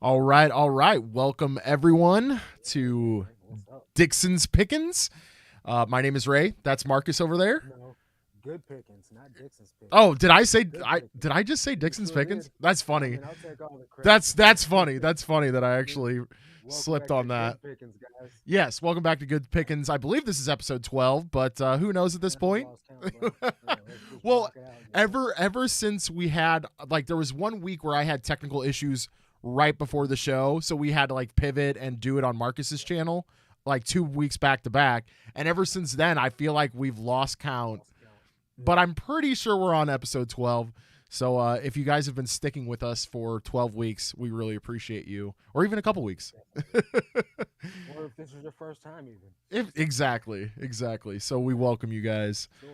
All right, all right. Welcome everyone to What's up? Dixon's Pickins. My name is Ray. That's Marcus over there. No, good pickings, not Dixon's Oh, pickings. did I say Good I pickings. did I just say You Dixon's sure Pickins? did. That's I funny. mean, I'll take all the credit. That's funny. That's funny that I actually Welcome slipped back to on that. Good Pickings, guys. Yes, welcome back to Good Pickins. I believe this is episode 12, but who knows at this Man, I've point? lost count, bro. Yeah, let's just Well, rock it out, you know? ever since we had there was one week where I had technical issues right before the show, so we had to pivot and do it on Marcus's channel 2 weeks back to back, and ever since then I feel like we've lost count, Lost count. but Yeah. I'm pretty sure we're on episode 12. So if you guys have been sticking with us for 12 weeks, we really appreciate you, or even a couple weeks. Or if this is your first time, even. Exactly. So we welcome you guys. Sure.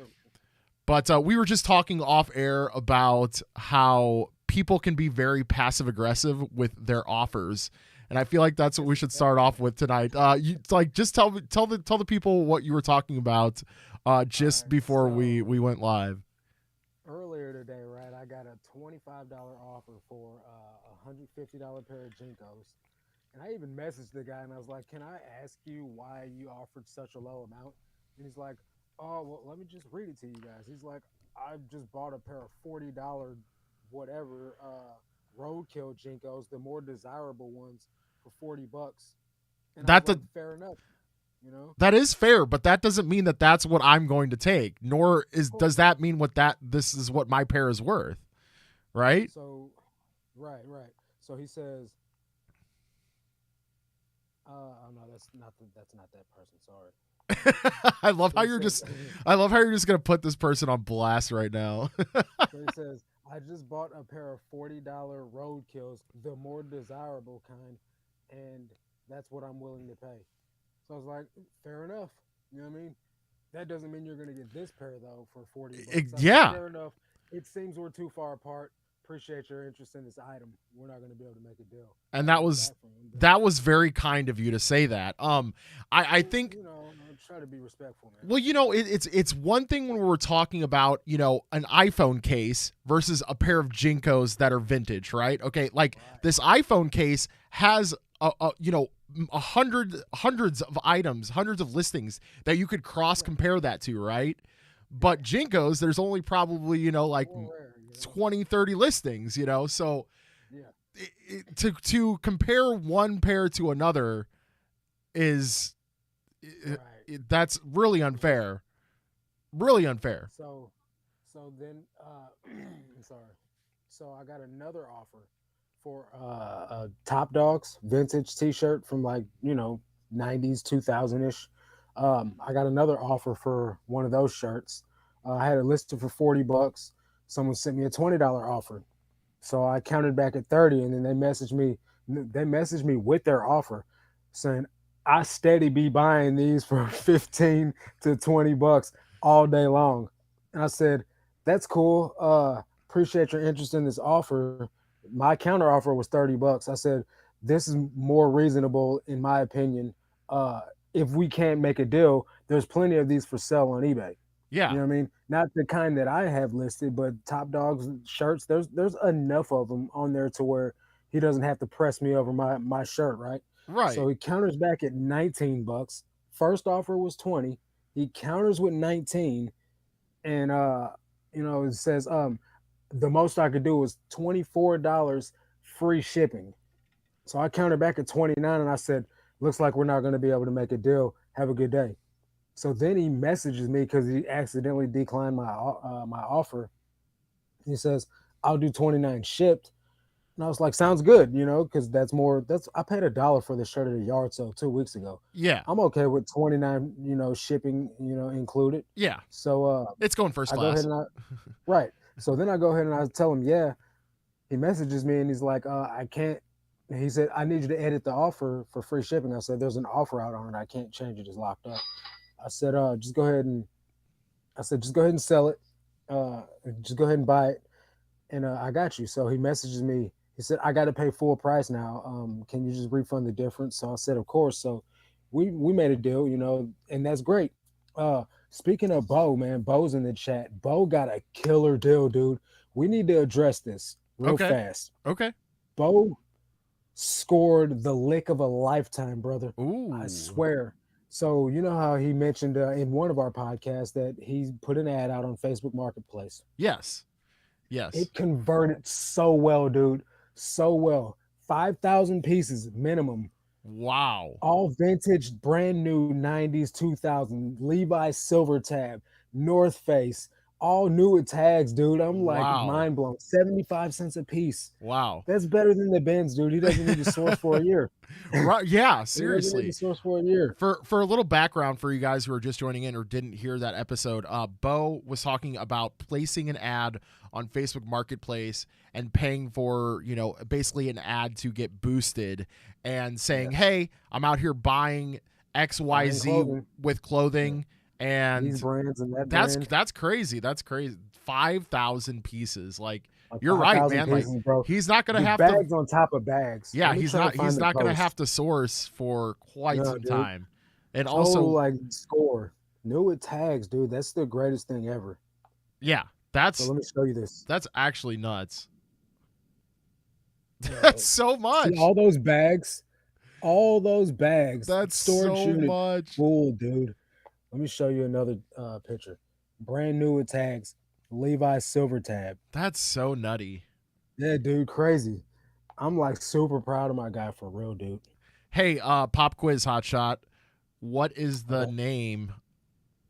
But we were just talking off air about how people can be very passive aggressive with their offers, and I feel like that's what we should start off with tonight. Just tell the people what you were talking about just Alright, before we so went live. earlier today, right, I got a $25 offer for a $150 pair of Jinkos. And I even messaged the guy and I was like, "Can I ask you why you offered such a low amount?" And he's like, "Oh, well, let me just read it to you guys." He's like, "I just bought a pair of $40 whatever roadkill Jinkos, the more desirable ones, for $40." And I was That like, the, "Fair enough, you know." that is fair, but that doesn't mean that that's what I'm going to take. Nor Of does course that not. mean this is what my pair is worth, right? So, right. So he says, "Oh no, that's not that person. Sorry." I love So how he you're says, just I love how you're just gonna put this person on blast right now. So he says, "I just bought a pair of $40 roadkills, the more desirable kind, and that's what I'm willing to pay." So I was like, "Fair enough." You know what I mean? That doesn't mean you're going to get this pair though for $40. I said, Yeah, "Fair enough. It seems we're too far apart. Appreciate your interest in this item. We're not going to be able to make a deal." I and didn't that hear was back from him, but that was very kind of you to say that. I think, I try to be respectful, man. well, it's one thing when we're talking about an iPhone case versus a pair of Jinkos that are vintage, right? Okay, like Right. this iPhone case has hundreds of items, hundreds of listings that you could cross Yeah. compare that to, right? But Yeah. Jinkos, there's only probably like More rare, 20, 30 listings, so Yeah. to compare one pair to another is Right. that's really unfair, really unfair. So, so then, I'm sorry. So I got another offer for a Top Dogs vintage T-shirt from like '90s, 2000 ish. I got another offer for one of those shirts. I had it listed for $40. Someone sent me a $20 offer, so I counted back at 30, and then they messaged me. They messaged me with their offer, saying I steady be buying these for 15 to 20 bucks all day long. And I said, "That's cool. Appreciate your interest in this offer." My counter offer was $30. I said, "This is more reasonable in my opinion. Uh, if we can't make a deal, there's plenty of these for sale on eBay." You Yeah, know what I mean? Not the kind that I have listed, but Top Dogs shirts. There's enough of them on there to where he doesn't have to press me over my shirt, right? So right. he counters back at $19. First offer was 20. He counters with 19, and it says the most I could do was $24 free shipping. So I countered back at 29, and I said, "Looks like we're not going to be able to make a deal. Have a good day." So then he messages me because he accidentally declined my offer. He says, "I'll do 29 shipped." And I was like, "Sounds good, because that's more. That's I paid $1 for the shirt at a yard sale 2 weeks ago. Yeah, I'm okay with 29, shipping, included." yeah. So It's going first I go ahead class. and right. So then I go ahead and I tell him, yeah. He messages me and he's like, "I can't." He said, "I need you to edit the offer for free shipping." I said, "There's an offer out on it. I can't change it. It's locked up." I said, "Just go ahead and," I said, "Just go ahead and sell it. Uh, just go ahead and buy it, and I got you." So he messages me. He said, "I got to pay full price now. Can you just refund the difference?" So I said, "Of course." So we made a deal, and that's great. Speaking of Bo, man, Bo's in the chat. Bo got a killer deal, dude. We need to address this real Okay, fast. okay. Bo scored the lick of a lifetime, brother. I Ooh. swear. So you know how he mentioned in one of our podcasts that he put an ad out on Facebook Marketplace. Yes. Yes. It converted so well, dude. So well. 5,000 pieces minimum. Wow. All vintage, brand new 90s, 2000, Levi's Silver Tab, North Face, all new with tags, dude. I'm like Wow. mind blown. 75 cents a piece. Wow. That's better than the Benz, dude. He doesn't need to source for a year. Right. Yeah, He doesn't need to seriously. source for a year. For a little background for you guys who are just joining in or didn't hear that episode, Bo was talking about placing an ad on Facebook Marketplace and paying for, basically an ad to get boosted and saying, Yeah. hey, I'm out here buying Buying XYZ clothing. with clothing. And These brands and that that's brand. that's crazy. That's crazy. 5,000 pieces. Like, Like you're right, 5,000 man. Like, pieces, bro. he's not gonna The have to. bags on top of bags. Yeah, Let me he's try to not. find He's the not gonna post. have to source for quite No, some dude. time. And So also, like score. New with tags, dude. That's the greatest thing ever. yeah, So let me show you this. that's actually nuts. Uh, That's so much. See all those bags? All those bags. That's Storage so unit much. full, dude. Let me show you another picture. Brand new with tags. Levi's Silver Tab. That's so nutty. Yeah, dude, crazy. I'm like super proud of my guy for real, dude. Hey, pop quiz hotshot. What is the Okay. name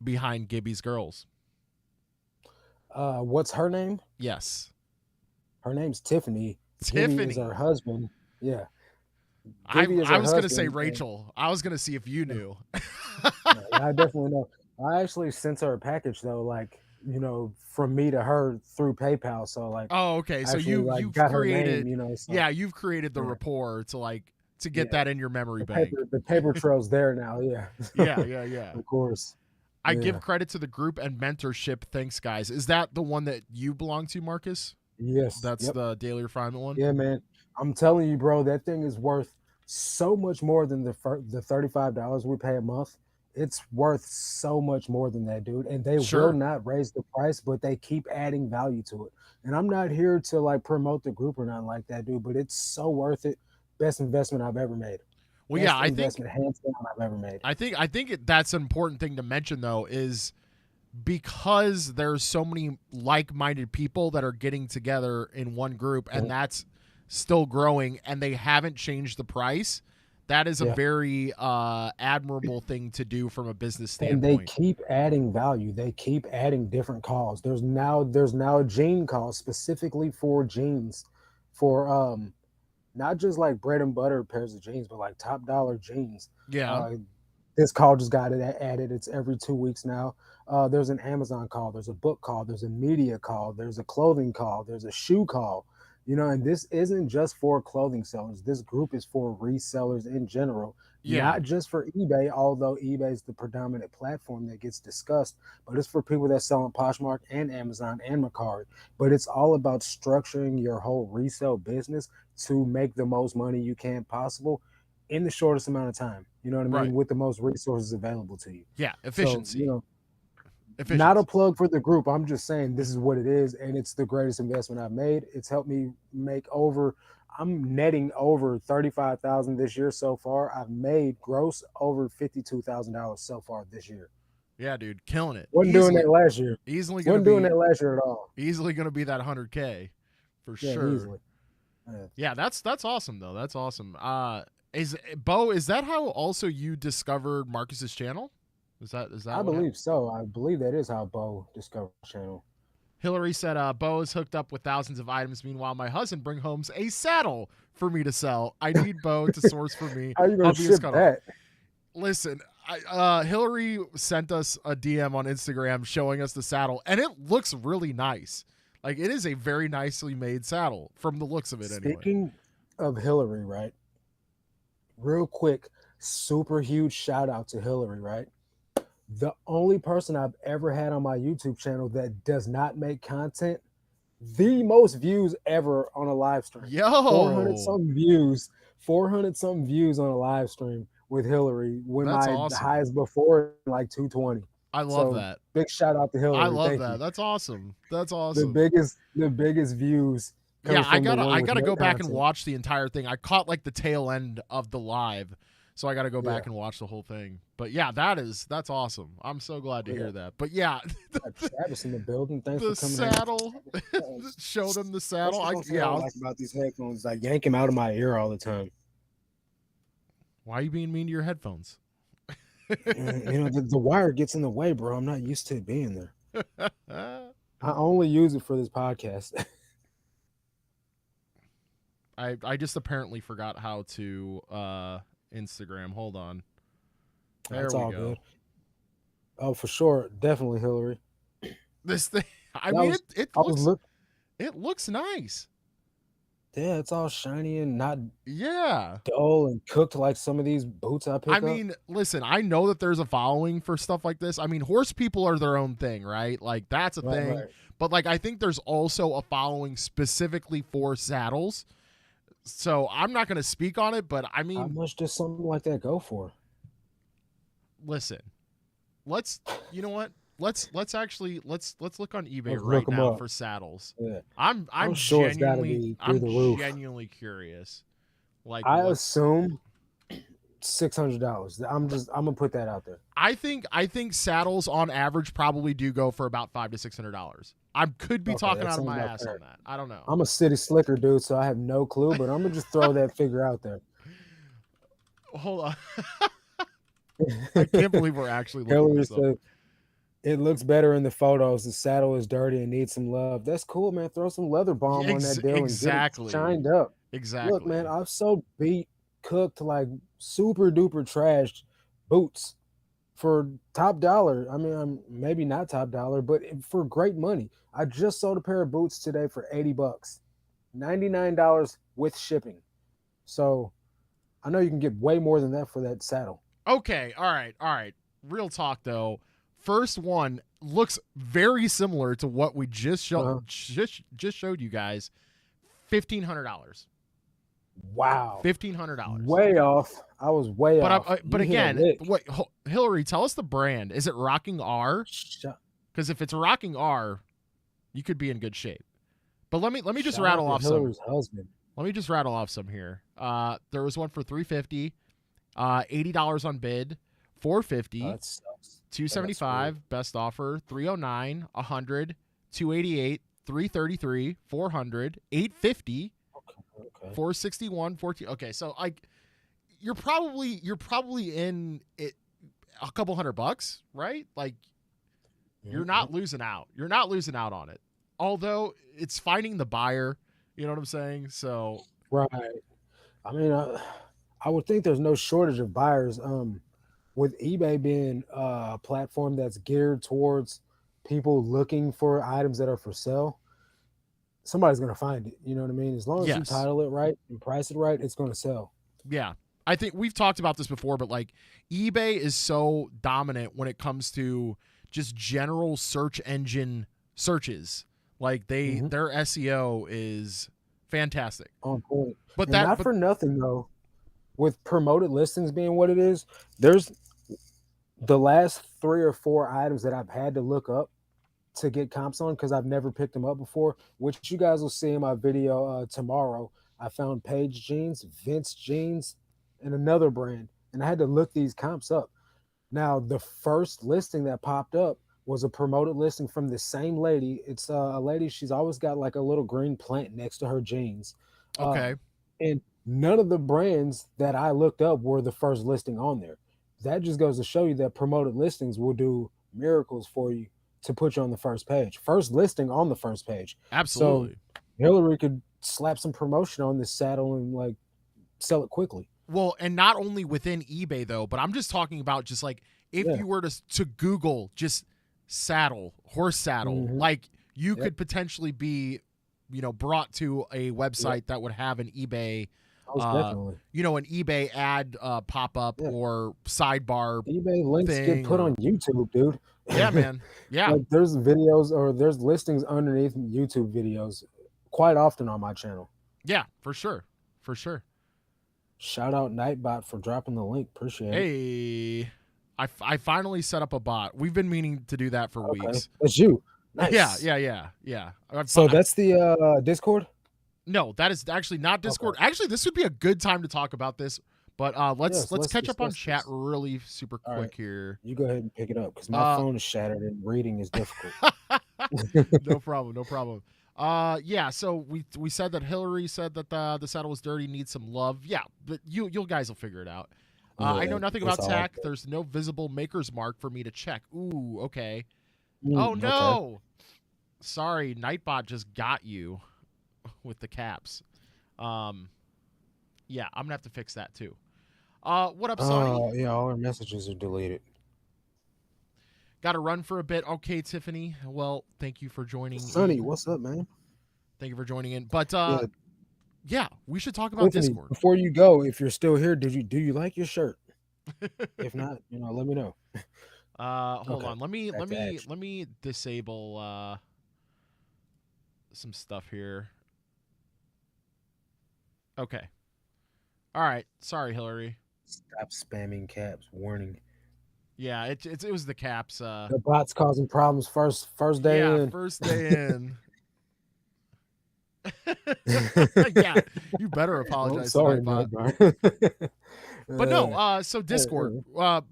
behind Gibby's Girls? What's her name? Yes. Her name's Tiffany. Gibby Tiffany. is her husband. Yeah. I Gibby is her was gonna say husband, and- Rachel. I was gonna see if you knew. Yeah, I definitely know. I actually sent her a package though, like from me to her through PayPal. So like, Oh, okay. So actually, like, you've got created her name. So, yeah, you've created the Yeah. rapport to get Yeah. that in your memory the bank. paper trail's there now. Yeah. Yeah. Of course. I Yeah. give credit to the group and mentorship. Thanks, guys. Is that the one that you belong to, Marcus? Yes. That's Yep. the daily refinement one. Yeah, man. I'm telling you, bro, that thing is worth so much more than the $35 we pay a month. It's worth so much more than that, dude. And they Sure. will not raise the price, but they keep adding value to it. And I'm not here to like promote the group or nothing like that, dude. But it's so worth it. Best investment I've ever made. Well, Best yeah, I think investment hands down I've ever made. that's an important thing to mention though, is because there's so many like-minded people that are getting together in one group, and that's still growing, and they haven't changed the price. That is a Yeah. very admirable thing to do from a business And they standpoint. keep adding value. They keep adding different calls. There's now a jean call specifically for jeans, for not just like bread and butter pairs of jeans, but like top dollar jeans. Yeah. This call just got it added. It's every 2 weeks now. There's an Amazon call. There's a book call. There's a media call. There's a clothing call. There's a shoe call. And this isn't just for clothing sellers. This group is for resellers in general, Yeah. not just for eBay, although eBay is the predominant platform that gets discussed, but it's for people that sell on Poshmark and Amazon and Mercari. But it's all about structuring your whole resale business to make the most money you can possible in the shortest amount of time. You know what I mean? Right. With the most resources available to you. Yeah. Efficiency. So, Efficiency. not a plug for the group. I'm just saying this is what it is, and it's the greatest investment I've made. It's helped me I'm netting over $35,000 this year so far. I've made gross over $52,000 so far this year. Yeah, dude, killing it. Wasn't doing that last year. Easily gonna Wasn't doing be that last year at all. easily gonna be that 100K for Yeah, sure. easily. Yeah, that's awesome though. That's awesome. Is that how also you discovered Marcus's channel? Is that I believe so. I believe that is how Bo discovered the channel. Hillary said, Bo is hooked up with thousands of items. Meanwhile, my husband bring home a saddle for me to sell. I need Bo to source for me. How you gonna ship that? Listen, Hillary sent us a DM on Instagram showing us the saddle, and it looks really nice. Like, it is a very nicely made saddle from the looks of it. Speaking of Hillary, right? Real quick, super huge shout out to Hillary, right? The only person I've ever had on my YouTube channel that does not make content, the most views ever on a live stream. Yo, 400 something views on a live stream with Hillary when That's my awesome. highs before like 220. I love that. Big shout out to Hillary. I love Thank that. you. That's awesome. That's awesome. The biggest views Yeah, I the one with gotta no go back and content. watch the entire thing. I caught like the tail end of the live, so I gotta go back Yeah. and watch the whole thing. But yeah, that's awesome. I'm so glad to hear that. But yeah, Got Travis in the building. Thanks the for coming in. saddle. Show them the saddle. That's the one thing I don't like about these headphones. I yank them out of my ear all the time. Why are you being mean to your headphones? The wire gets in the way, bro. I'm not used to it being there. I only use it for this podcast. I just apparently forgot how to Instagram. Hold on. There That's we all go. good. Oh, for sure, definitely Hillary. This thing. It looks nice. Yeah, it's all shiny and not dull and cooked like some of these boots I pick up. I mean, listen, I know that there's a following for stuff like this. I mean, horse people are their own thing, right? Like that's a thing. Right. But like I think there's also a following specifically for saddles. So I'm not going to speak on it, but I mean, how much does something like that go for? Listen, you know what? Let's look on eBay right now for saddles. Yeah. I'm sure genuinely curious. Like I assume $600. I'm gonna put that out there. I think saddles on average probably do go for about $500 to $600. I could be talking out of my ass on that. I don't know. I'm a city slicker dude, so I have no clue, but I'm gonna just throw that figure out there. Hold on. I can't believe we're actually looking this up. It looks better in the photos. The saddle is dirty and needs some love. That's cool, man. Throw some leather balm on that deal and get it shined up. Exactly. Look, man, I've sold beat, cooked, like super duper trashed boots for top dollar. I mean, I'm maybe not top dollar, but for great money. I just sold a pair of boots today for $80, $99 with shipping. So I know you can get way more than that for that saddle. Okay, all right. Real talk though. First one looks very similar to what we just showed you guys. $1,500. Wow. $1,500. Way off. I was way off. But again, wait, Hillary, tell us the brand. Is it Rocking R? Because if it's Rocking R, you could be in good shape. But let me just rattle off Hillary's husband. Let me just rattle off some here. There was one for $350, $80 on bid, $450, $275 best offer, $309, $100, $288, $333, $400, $850, $461, $14. Okay, so you're probably in it a couple $100, right? Like you're not losing out. You're not losing out on it. Although it's finding the buyer, you know what I'm saying? So right. I mean, I would think there's no shortage of buyers. With eBay being a platform that's geared towards people looking for items that are for sale, somebody's going to find it. You know what I mean? As long as you title it right and price it right, it's going to sell. Yeah. I think we've talked about this before, but like eBay is so dominant when it comes to just general search engine searches. Like their SEO is fantastic. On point. But for nothing though, with promoted listings being what it is, there's the last 3 or 4 items that I've had to look up to get comps on because I've never picked them up before, which you guys will see in my video tomorrow. I found Paige Jeans, Vince Jeans, and another brand, and I had to look these comps up. Now, the first listing that popped up was a promoted listing from the same lady. It's a lady, she's always got like a little green plant next to her jeans. Okay. And none of the brands that I looked up were the first listing on there. That just goes to show you that promoted listings will do miracles for you to put you on the first page. First listing on the first page. Absolutely. So Hillary could slap some promotion on this saddle and like sell it quickly. Well, and not only within eBay though, but I'm just talking about just like if you were to Google just horse saddle, like you could potentially be, brought to a website that would have an eBay, an eBay ad pop up or sidebar. eBay links get put on YouTube, dude. Yeah, man. Yeah. Like there's videos or there's listings underneath YouTube videos quite often on my channel. Yeah, for sure. For sure. Shout out Nightbot for dropping the link. Appreciate it. Hey, I finally set up a bot. We've been meaning to do that for weeks. It's you. Nice. Yeah. So that's the Discord? No, that is actually not Okay. Discord. Actually, this would be a good time to talk about this. But Yes, let's let's catch up on discuss chat this. really super All right. quick here. You go ahead and pick it up because my Uh, phone is shattered and reading is difficult. no problem, no problem. Yeah. So we said that Hillary said that the saddle was dirty, needs some love. Yeah, but you guys will figure it out. I know Yeah, nothing it's about all tack. There's no visible maker's mark for me to check. Ooh, okay. Oh okay. no. Sorry, Nightbot just got you with the caps. Um, yeah, I'm gonna have to fix that too. What up, Sonny? Yeah, all our messages are deleted. Got to run for a bit. Okay, Tiffany. Well, thank you for joining Sonny, in. what's up, man? Thank you for joining in. But Yeah, yeah, we should talk about Tiffany, Discord. before you go, if you're still here, do you like your shirt? If not, let me know. Hold Okay, on. Let me back let to me action. let me disable some stuff here. Okay. All right. Sorry, Hillary. Stop spamming caps. Warning. Yeah, it was the caps. The bot's causing problems first day Yeah, in. first day in. Yeah, you better Oh, apologize to sorry, Nightbot. Nightbot. But no, uh, so Discord.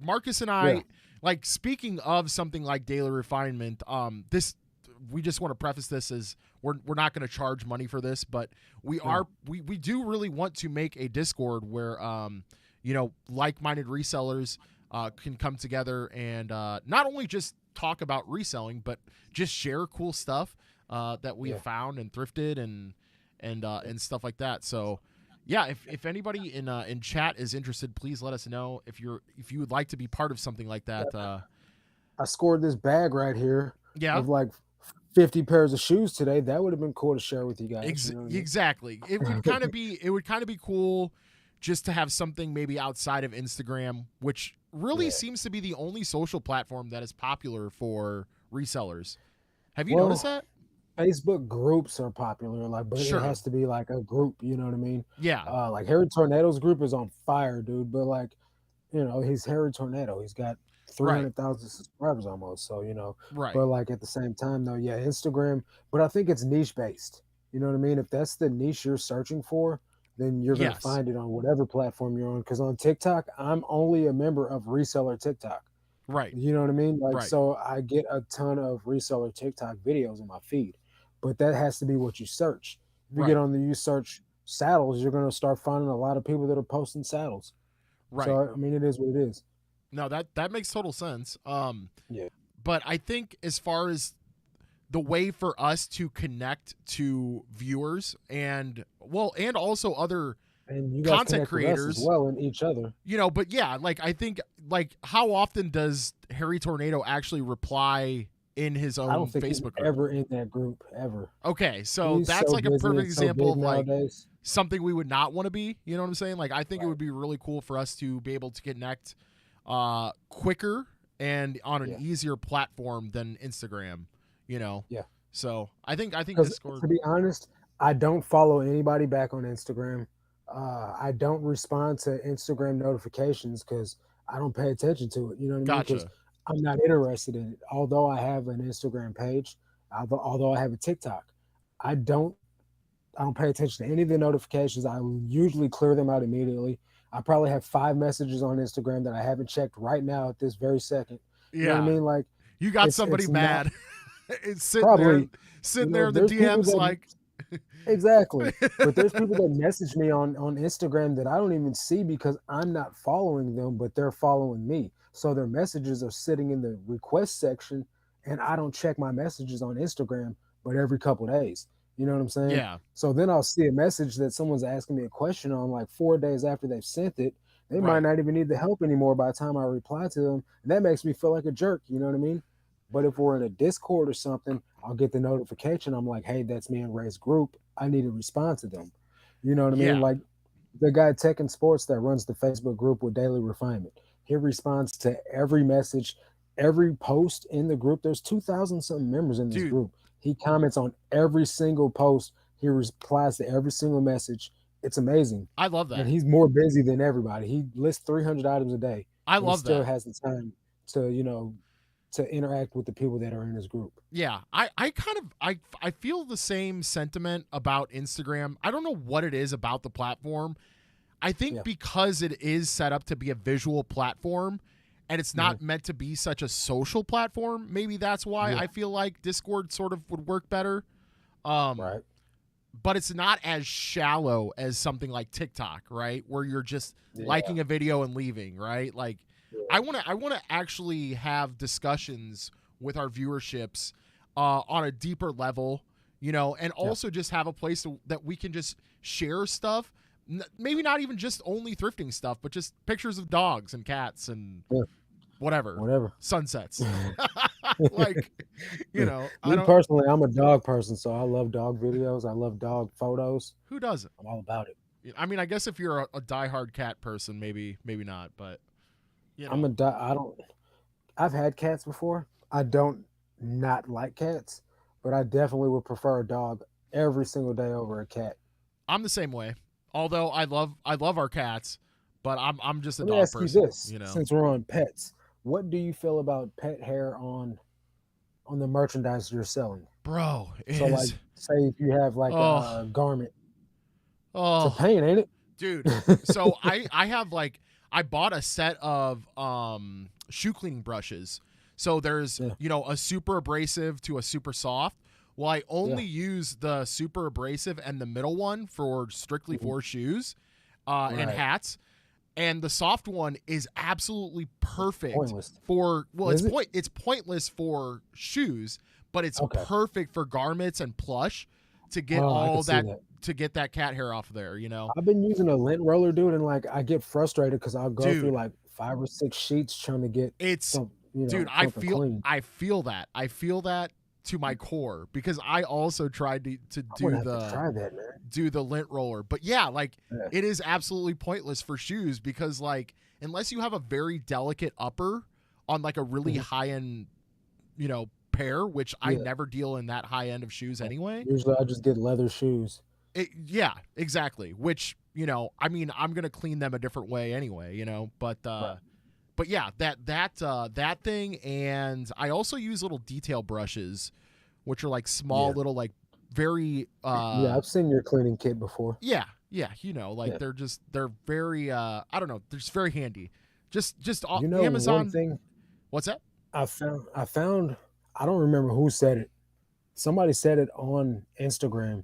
Marcus and yeah, I, like, speaking of something like daily refinement, this we just want to preface this as we're not going to charge money for this, but no, we do really want to make a Discord where like-minded resellers can come together and not only just talk about reselling, but just share cool stuff that we have yeah. found and thrifted and stuff like that. So yeah, if anybody in chat is interested, please let us know if you would like to be part of something like that. I scored this bag right here Yeah, of like 50 pairs of shoes today. That would have been cool to share with you guys. You know what exactly. It would kind of be cool just to have something maybe outside of Instagram, which I mean? really Yeah. seems to be the only social platform that is popular for resellers. Have you noticed Well, that? Facebook groups are popular, but it Sure. has to be like a group. You know what I mean? Yeah. Like Harry Tornado's group is on fire, dude. But like, he's Harry Tornado. He's got Right. 300,000 subscribers almost. So, Right. but like at the same time though, yeah, Instagram, but I think it's niche based. You know what I mean? If that's the niche you're searching for, then you're going to Yes. find it on whatever platform you're on. Cause on TikTok, I'm only a member of Reseller TikTok. Right. You know what I mean? Like, Right. so I get a ton of Reseller TikTok videos in my feed, but that has to be what you search. If you get Right. on the, you search saddles, you're going to start finding a lot of people that are posting saddles. Right. So, I mean, it is what it is. No, that makes total sense. Yeah. But I think as far as the way for us to connect to viewers and also other And you guys content connect with us as creators, well and each other. but yeah, like I think, like, how often does Harry Tornado actually reply in his I don't own think he's Facebook group? ever in that group ever. Okay, so He's that's so like a busy perfect and so example big of like nowadays. something we would not want to be. You know what I'm saying? Like, I think it Right. would be really cool for us to be able to connect quicker and on an Yeah. easier platform than Instagram. You know, Yeah. so I think Because Discord. to be honest, I don't follow anybody back on Instagram. I don't respond to Instagram notifications because I don't pay attention to it. You know what I mean? Because Gotcha. I'm not interested in it. Although I have an Instagram page, although I have a TikTok, I don't I don't pay attention to any of the notifications. I usually clear them out immediately. I probably have 5 messages on Instagram that I haven't checked right now at this very second. You know what I Yeah, mean? Like you got somebody it's not mad. It's probably, sitting there in the there's people DMs that like. exactly, but there's people that message me on Instagram that I don't even see because I'm not following them, but they're following me. So their messages are sitting in the request section, and I don't check my messages on Instagram, but every couple days. You know what I'm saying? Yeah. So then I'll see a message that someone's asking me a question on like 4 days after they've sent it. They might Right. not even need the help anymore by the time I reply to them. And that makes me feel like a jerk. You know what I mean? But if we're in a Discord or something, I'll get the notification. I'm like, hey, that's me and Ray's group. I need to respond to them. You know what I mean? Yeah. Like the guy Tech and Sports that runs the Facebook group with Daily Refinement. He responds to every message, every post in the group. There's 2,000 something members in this Dude, group. He comments on every single post. He replies to every single message. It's amazing. I love And that. he's more busy than everybody. He lists 300 items a day, I but he love still that. has the time to, to interact with the people that are in this group. Yeah, I kind of I feel the same sentiment about Instagram. I don't know what it is about the platform. I think Yeah. because it is set up to be a visual platform and it's Hmm. not meant to be such a social platform, maybe that's why Yeah. I feel like Discord sort of would work better. Um Right. but it's not as shallow as something like TikTok, right? Where you're just Yeah. liking a video and leaving, right? Like Yeah. I want to actually have discussions with our viewerships on a deeper level, you know, and Yeah. also just have a place that we can just share stuff. Maybe not even just only thrifting stuff, but just pictures of dogs and cats and Yeah. whatever, Whatever. sunsets. Like, you know, I Me don't. personally, I'm a dog person, so I love dog videos. I love dog photos. Who doesn't? I'm all about it. I mean, I guess if you're a diehard cat person, maybe not, but you know, I don't. I've had cats before. I don't not like cats, but I definitely would prefer a dog every single day over a cat. I'm the same way. Although I love our cats, but I'm just a Let me dog ask you person, this: you know. since we're on pets, what do you feel about pet hair on the merchandise you're selling? Bro, it So, like, is say if you have like oh a garment, it's a oh pain, ain't dude. it? So I have like I bought a set of shoe cleaning brushes. So there's, Yeah. you know, a super abrasive to a super soft. Well, I Yeah. only use the super abrasive and the middle one for strictly Mhm. for shoes and Right. hats. And the soft one is absolutely perfect Pointless. for Is it? it's pointless for shoes, but it's Okay. perfect for garments and plush to get Oh, I can all see that that. to get that cat hair off of there, you know. I've been using a lint roller, dude, and like I get frustrated because I'll go through Dude, like 5 or 6 sheets trying to get it's some, dude, something clean. I feel that. I feel that to my core because I also tried to I'm gonna have to try that, man. do the lint roller. But yeah, like Yeah. it is absolutely pointless for shoes because like unless you have a very delicate upper on like a really Mhm. high end, you know, pair, which I Yeah. never deal in that high end of shoes anyway. Usually I just get leather shoes. Yeah, exactly. Which, you know, I mean, I'm going to clean them a different way anyway, you know, Right. but yeah, that thing, and I also use little detail brushes which are like small Yeah. little like very Yeah, I've seen your cleaning kit before. yeah, you know, like Yeah. they're very I don't know, they're just very handy. Just One Amazon. thing What's that? I found I don't remember who said it. Somebody said it on Instagram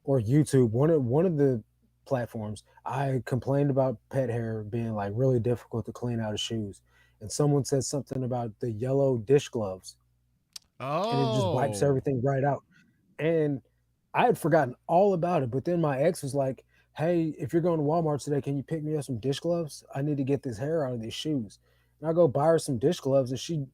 or YouTube, one of the platforms. I complained about pet hair being like really difficult to clean out of shoes. And someone said something about the yellow dish gloves and it just wipes Oh. everything right out. And I had forgotten all about it. But then my ex was like, "Hey, if you're going to Walmart today, can you pick me up some dish gloves? I need to get this hair out of these shoes." And I go buy her some dish gloves, and she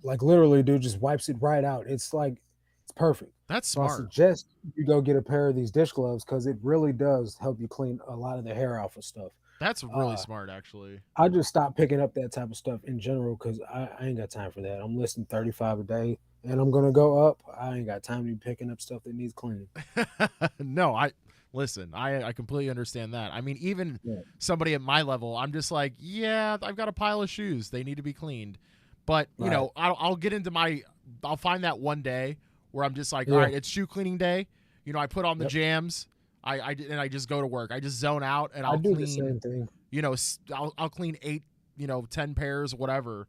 like literally, dude, just wipes it right out. It's like it's perfect. That's So I smart. suggest you go get a pair of these dish gloves because it really does help you clean a lot of the hair off of stuff. That's really Uh, smart actually. I just stopped picking up that type of stuff in general because I ain't got time for that. I'm listing 35 a day and I'm gonna go up. I ain't got time to be picking up stuff that needs cleaning. No, I listen, I completely understand that. I mean, even Yeah, somebody at my level, I'm just like, yeah, I've got a pile of shoes. They need to be cleaned. But, you right. know, I'll get into I'll find that one day where I'm just like, all Yeah, right, it's shoe cleaning day. You know, I put on the yep. jams. And I just go to work. I just zone out and I I'll do the clean, same thing. you know, I'll clean 8, you know, 10 pairs, whatever.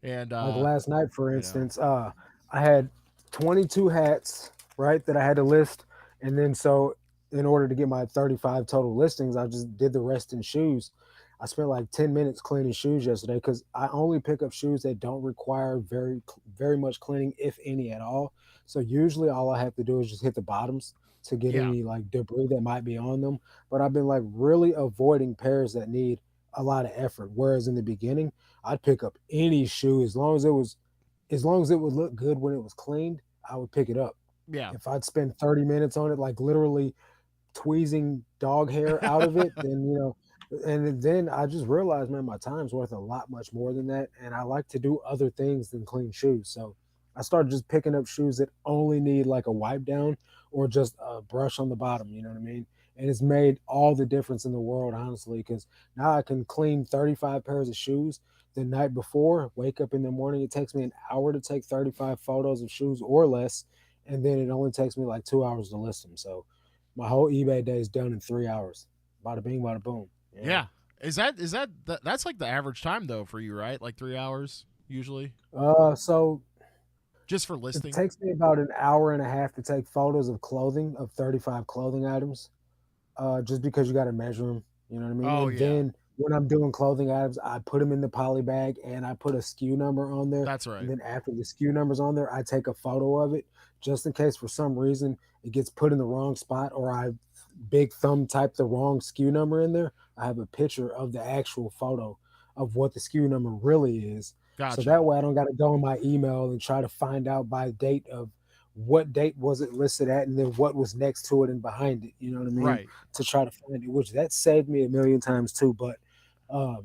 And Like last night, for you know, instance, I had 22 hats, right, that I had to list. And then so in order to get my 35 total listings, I just did the rest in shoes. I spent like 10 minutes cleaning shoes yesterday because I only pick up shoes that don't require very much cleaning, if any at all. So usually all I have to do is just hit the bottoms to get yeah. any like debris that might be on them. But I've been like really avoiding pairs that need a lot of effort. Whereas in the beginning, I'd pick up any shoe as long as it would look good when it was cleaned, I would pick it up. Yeah. If I'd spend 30 minutes on it, like literally tweezing dog hair out of it, then and then I just realized, man, my time's worth a lot much more than that. And I like to do other things than clean shoes. So I started just picking up shoes that only need like a wipe down or just a brush on the bottom, you know what I mean? And it's made all the difference in the world, honestly, because now I can clean 35 pairs of shoes the night before, wake up in the morning. It takes me an hour to take 35 photos of shoes or less, and then it only takes me like 2 hours to list them. So my whole eBay day is done in 3 hours. Bada bing, bada boom. Yeah. Yeah. That's like the average time though for you, right? Like 3 hours usually, So just for it listing. takes me about an hour and a half to take photos of clothing, of 35 clothing items, just because you got to measure them. You know what I mean? Oh And yeah, then when I'm doing clothing items, I put them in the poly bag and I put a SKU number on there. that's And right. then after the SKU number's on there, I take a photo of it just in case for some reason it gets put in the wrong spot or I big thumb type the wrong SKU number in there. I have a picture of the actual photo of what the SKU number really is. So Gotcha. that way I don't got to go in my email and try to find out by date of what date was it listed at and then what was next to it and behind it. You know what I mean? Right. To try to find it, which that saved me a million times too. But um,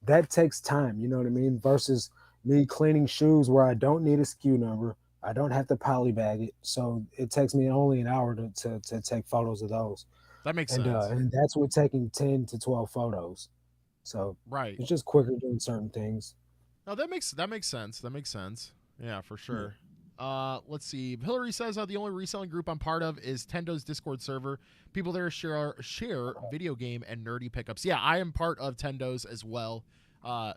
that takes time, you know what I mean? Versus me cleaning shoes where I don't need a SKU number. I don't have to polybag it. So it takes me only an hour to take photos of those. That makes sense. And that's with taking 10 to 12 photos. So Right. it's just quicker doing certain things. No, that makes sense. That makes sense. Yeah, for Yeah. sure. Let's see. Hillary says the only reselling group I'm part of is Tendo's Discord server. People there share video game and nerdy pickups. Yeah, I am part of Tendo's as well. Uh,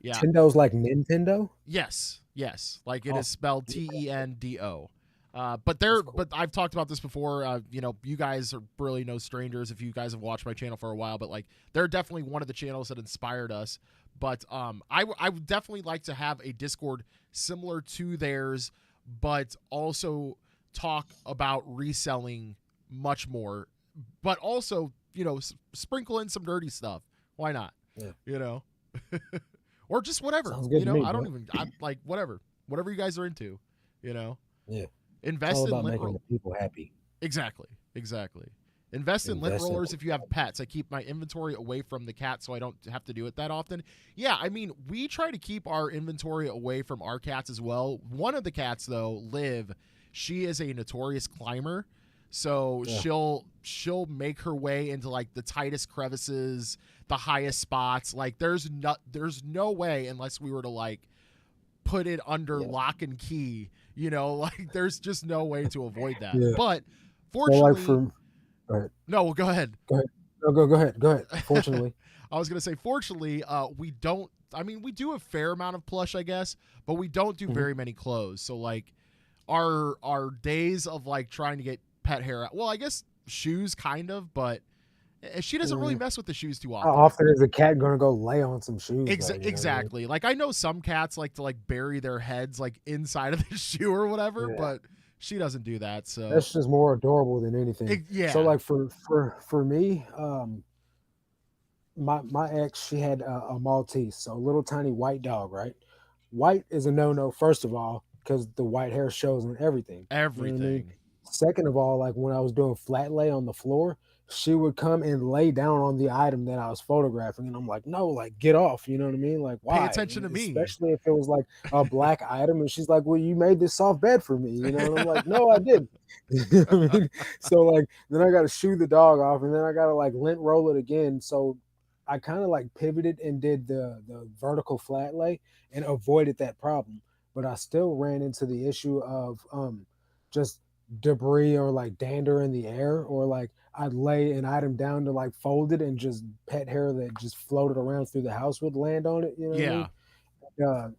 yeah. Nintendo's like Nintendo? Yes. Yes. Like it Oh, is spelled yeah, Tendo. that's cool. But I've talked about this before. You guys are really no strangers if you guys have watched my channel for a while. But like, they're definitely one of the channels that inspired us. But I would definitely like to have a Discord similar to theirs, but also talk about reselling much more. But also, sprinkle in some dirty stuff. Why not? Yeah. You know, or just whatever. Sounds good to me, I don't bro. even. I like whatever you guys are into. You know, Yeah. It's all invest in about lint making roll. the people happy. Exactly. Invest in lint Invest in rollers if you have pets. I keep my inventory away from the cat so I don't have to do it that often. Yeah, I mean, we try to keep our inventory away from our cats as well. One of the cats though, Liv, she is a notorious climber. So Yeah. she'll make her way into like the tightest crevices, the highest spots. Like there's no way unless we were to like put it under Yeah. lock and key, like there's just no way to avoid that. Yeah. But So like fortunately, for go ahead. no, well, go ahead. Go ahead. No, go ahead. Go ahead. Fortunately. I was gonna say, fortunately, we don't. I mean, we do a fair amount of plush, I guess, but we don't do Mhm. very many clothes. So like, our days of like trying to get pet hair. Well, I guess shoes, kind of, but she doesn't really Mm. mess with the shoes too How often. often is a cat gonna go lay on some shoes though? You know what I mean? Exactly. Like I know some cats like to like bury their heads like inside of the shoe or whatever, Yeah. but she doesn't do that. So That's just more adorable than anything. So yeah, like for me, my ex, she had a Maltese, so a little tiny white dog, right? White is a no-no, first of all, because the white hair shows on everything. You know what I mean? everything. Second of all, like when I was doing flat lay on the floor, she would come and lay down on the item that I was photographing. And I'm like, no, like get off. You know what I mean? Like, Pay why? attention to And me. especially if it was like a black item. And she's like, well, you made this soft bed for me, you know? And I'm like, no, I didn't. You know what I mean? So like then I gotta shoo the dog off and then I gotta like lint roll it again. So I kind of like pivoted and did the vertical flat lay and avoided that problem. But I still ran into the issue of just debris or like dander in the air, or like I'd lay an item down to like fold it and just pet hair that just floated around through the house would land on it. You know what I Yeah. mean? Uh,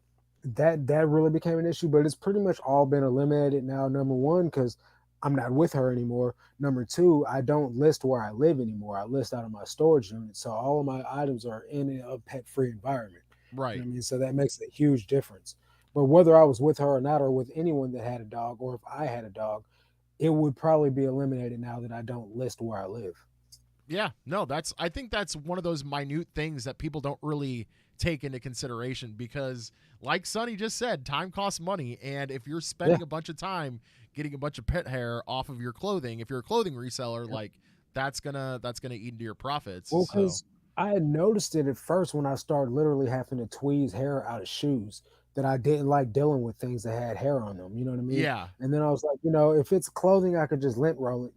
that really became an issue, but it's pretty much all been eliminated now. Number one, because I'm not with her anymore. Number two, I don't list where I live anymore. I list out of my storage unit, so all of my items are in a pet-free environment. You know Right. what I mean? So that makes a huge difference. But whether I was with her or not, or with anyone that had a dog, or if I had a dog, it would probably be eliminated now that I don't list where I live. Yeah, no, I think that's one of those minute things that people don't really take into consideration because like Sonny just said, time costs money, and if you're Yeah. spending a bunch of time getting a bunch of pet hair off of your clothing, if you're a clothing reseller, like that's gonna eat into your profits. Well, So because I had noticed it at first when I started literally having to tweeze hair out of shoes that I didn't like dealing with things that had hair on them. You know what I mean? yeah, And then I was like, if it's clothing, I could just lint roll it.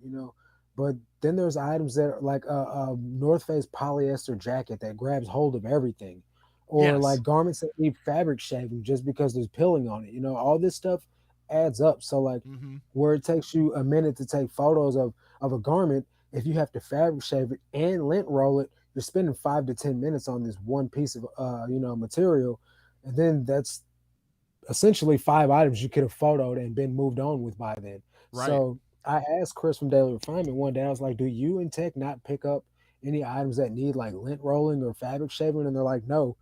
But then there's items that are like a North Face polyester jacket that grabs hold of everything, or Yes. like garments that need fabric shaving just because there's pilling on it. All this stuff adds up. So like Mm-hmm. where it takes you a minute to take photos of a garment, if you have to fabric shave it and lint roll it, you're spending 5 to 10 minutes on this one piece of material, and then that's essentially 5 items you could have photoed and been moved on with by then. Right. So I asked Chris from Daily Refinement one day, I was like, do you and Tech not pick up any items that need like lint rolling or fabric shaving? And they're like, no.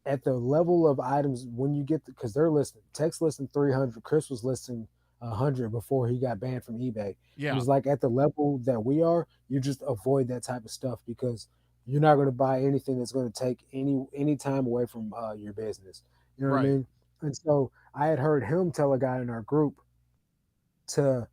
At the level of items when you get, because they're listing, Tech's listing 300, Chris was listing 100 before he got banned from eBay. And Yeah. it's like at the level that we are, you just avoid that type of stuff because you're not going to buy anything that's going to take any time away from your business. You know what I Right. mean? And so I had heard him tell a guy in our group to,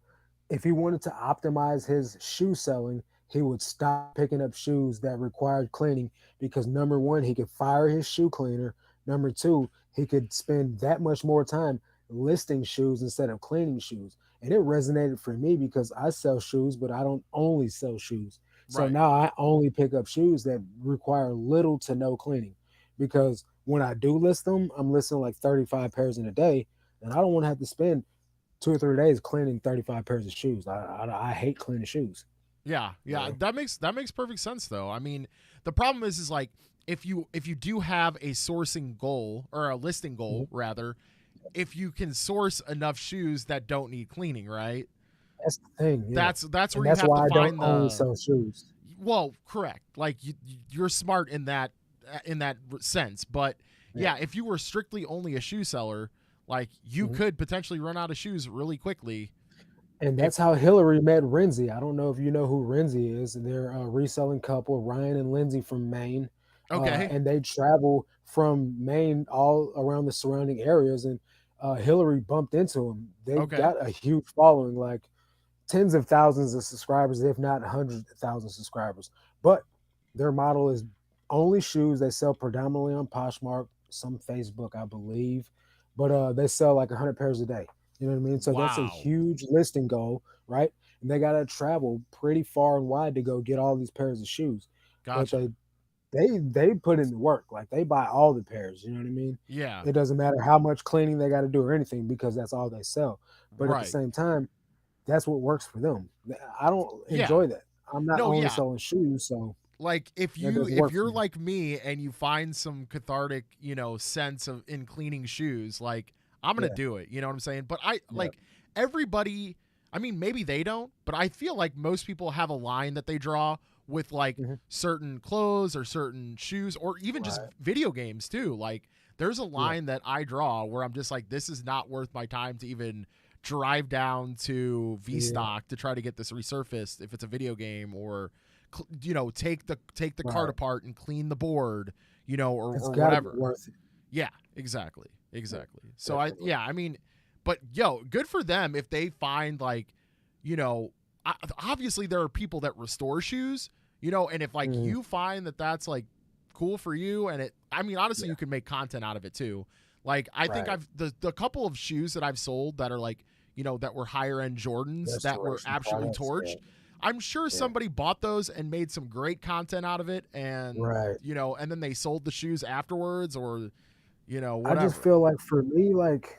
if he wanted to optimize his shoe selling, he would stop picking up shoes that required cleaning because number one, he could fire his shoe cleaner. Number two, he could spend that much more time listing shoes instead of cleaning shoes. And it resonated for me because I sell shoes, but I don't only sell shoes. So Right. now I only pick up shoes that require little to no cleaning because when I do list them, I'm listing like 35 pairs in a day. And I don't want to have to spend 2 or 3 days cleaning 35 pairs of shoes. I hate cleaning shoes. Yeah, You yeah, know? that makes perfect sense though. I mean, the problem is like if you do have a sourcing goal or a listing Mhm. goal rather, if you can source enough shoes that don't need cleaning, right? That's the thing, yeah. That's And where you that's have to why I don't find only the sell shoes. well, correct. Like you're smart in that sense, but Yeah. yeah, if you were strictly only a shoe seller, like you Mhm. could potentially run out of shoes really quickly. And If that's how Hillary met Renzi. I don't know if you know who Renzi is. They're a reselling couple, Ryan and Lindsay from Maine. okay, And they travel from Maine all around the surrounding areas. And Hillary bumped into them. They've okay, got a huge following, like tens of thousands of subscribers, if not hundreds of thousands of subscribers. But their model is only shoes. They sell predominantly on Poshmark, some Facebook, I believe, but they sell like 100 pairs a day. You know what I mean? So that's a wow, huge listing goal, right? And they got to travel pretty far and wide to go get all these pairs of shoes. But gotcha. they put in the work. Like they buy all the pairs. You know what I mean? Yeah, It doesn't matter how much cleaning they got to do or anything because that's all they sell. But at the right. same time, that's what works for them. I don't Yeah, enjoy that. I'm not no, only yeah. selling shoes, so Like that doesn't if work for you're me. like me and you find some cathartic, sense of in cleaning shoes, like I'm gonna Yeah, do it. You know what I'm saying? But I yeah, like everybody. I mean, maybe they don't, but I feel like most people have a line that they draw with like hmm, certain clothes or certain shoes or even just right, video games too. Like there's a yeah, line that I draw where I'm just like, this is not worth my time to even drive down to V yeah, Stock to try to get this resurfaced if it's a video game or take the card right. apart and clean the board, It's or got to be whatever. worth it. Yeah, exactly, Yeah, exactly. So definitely. I mean, but good for them if they find like, you know, obviously there are people that restore shoes, and if like Hmm, you find that that's like cool for you, and I mean, honestly, yeah, you can make content out of it too. Like I think right. I've the couple of shoes that I've sold that are like, that were higher end Jordans that were Restoration absolutely products. torched. Yeah, I'm sure yeah, somebody bought those and made some great content out of it, and right. and then they sold the shoes afterwards, or I just whatever. feel like for me, like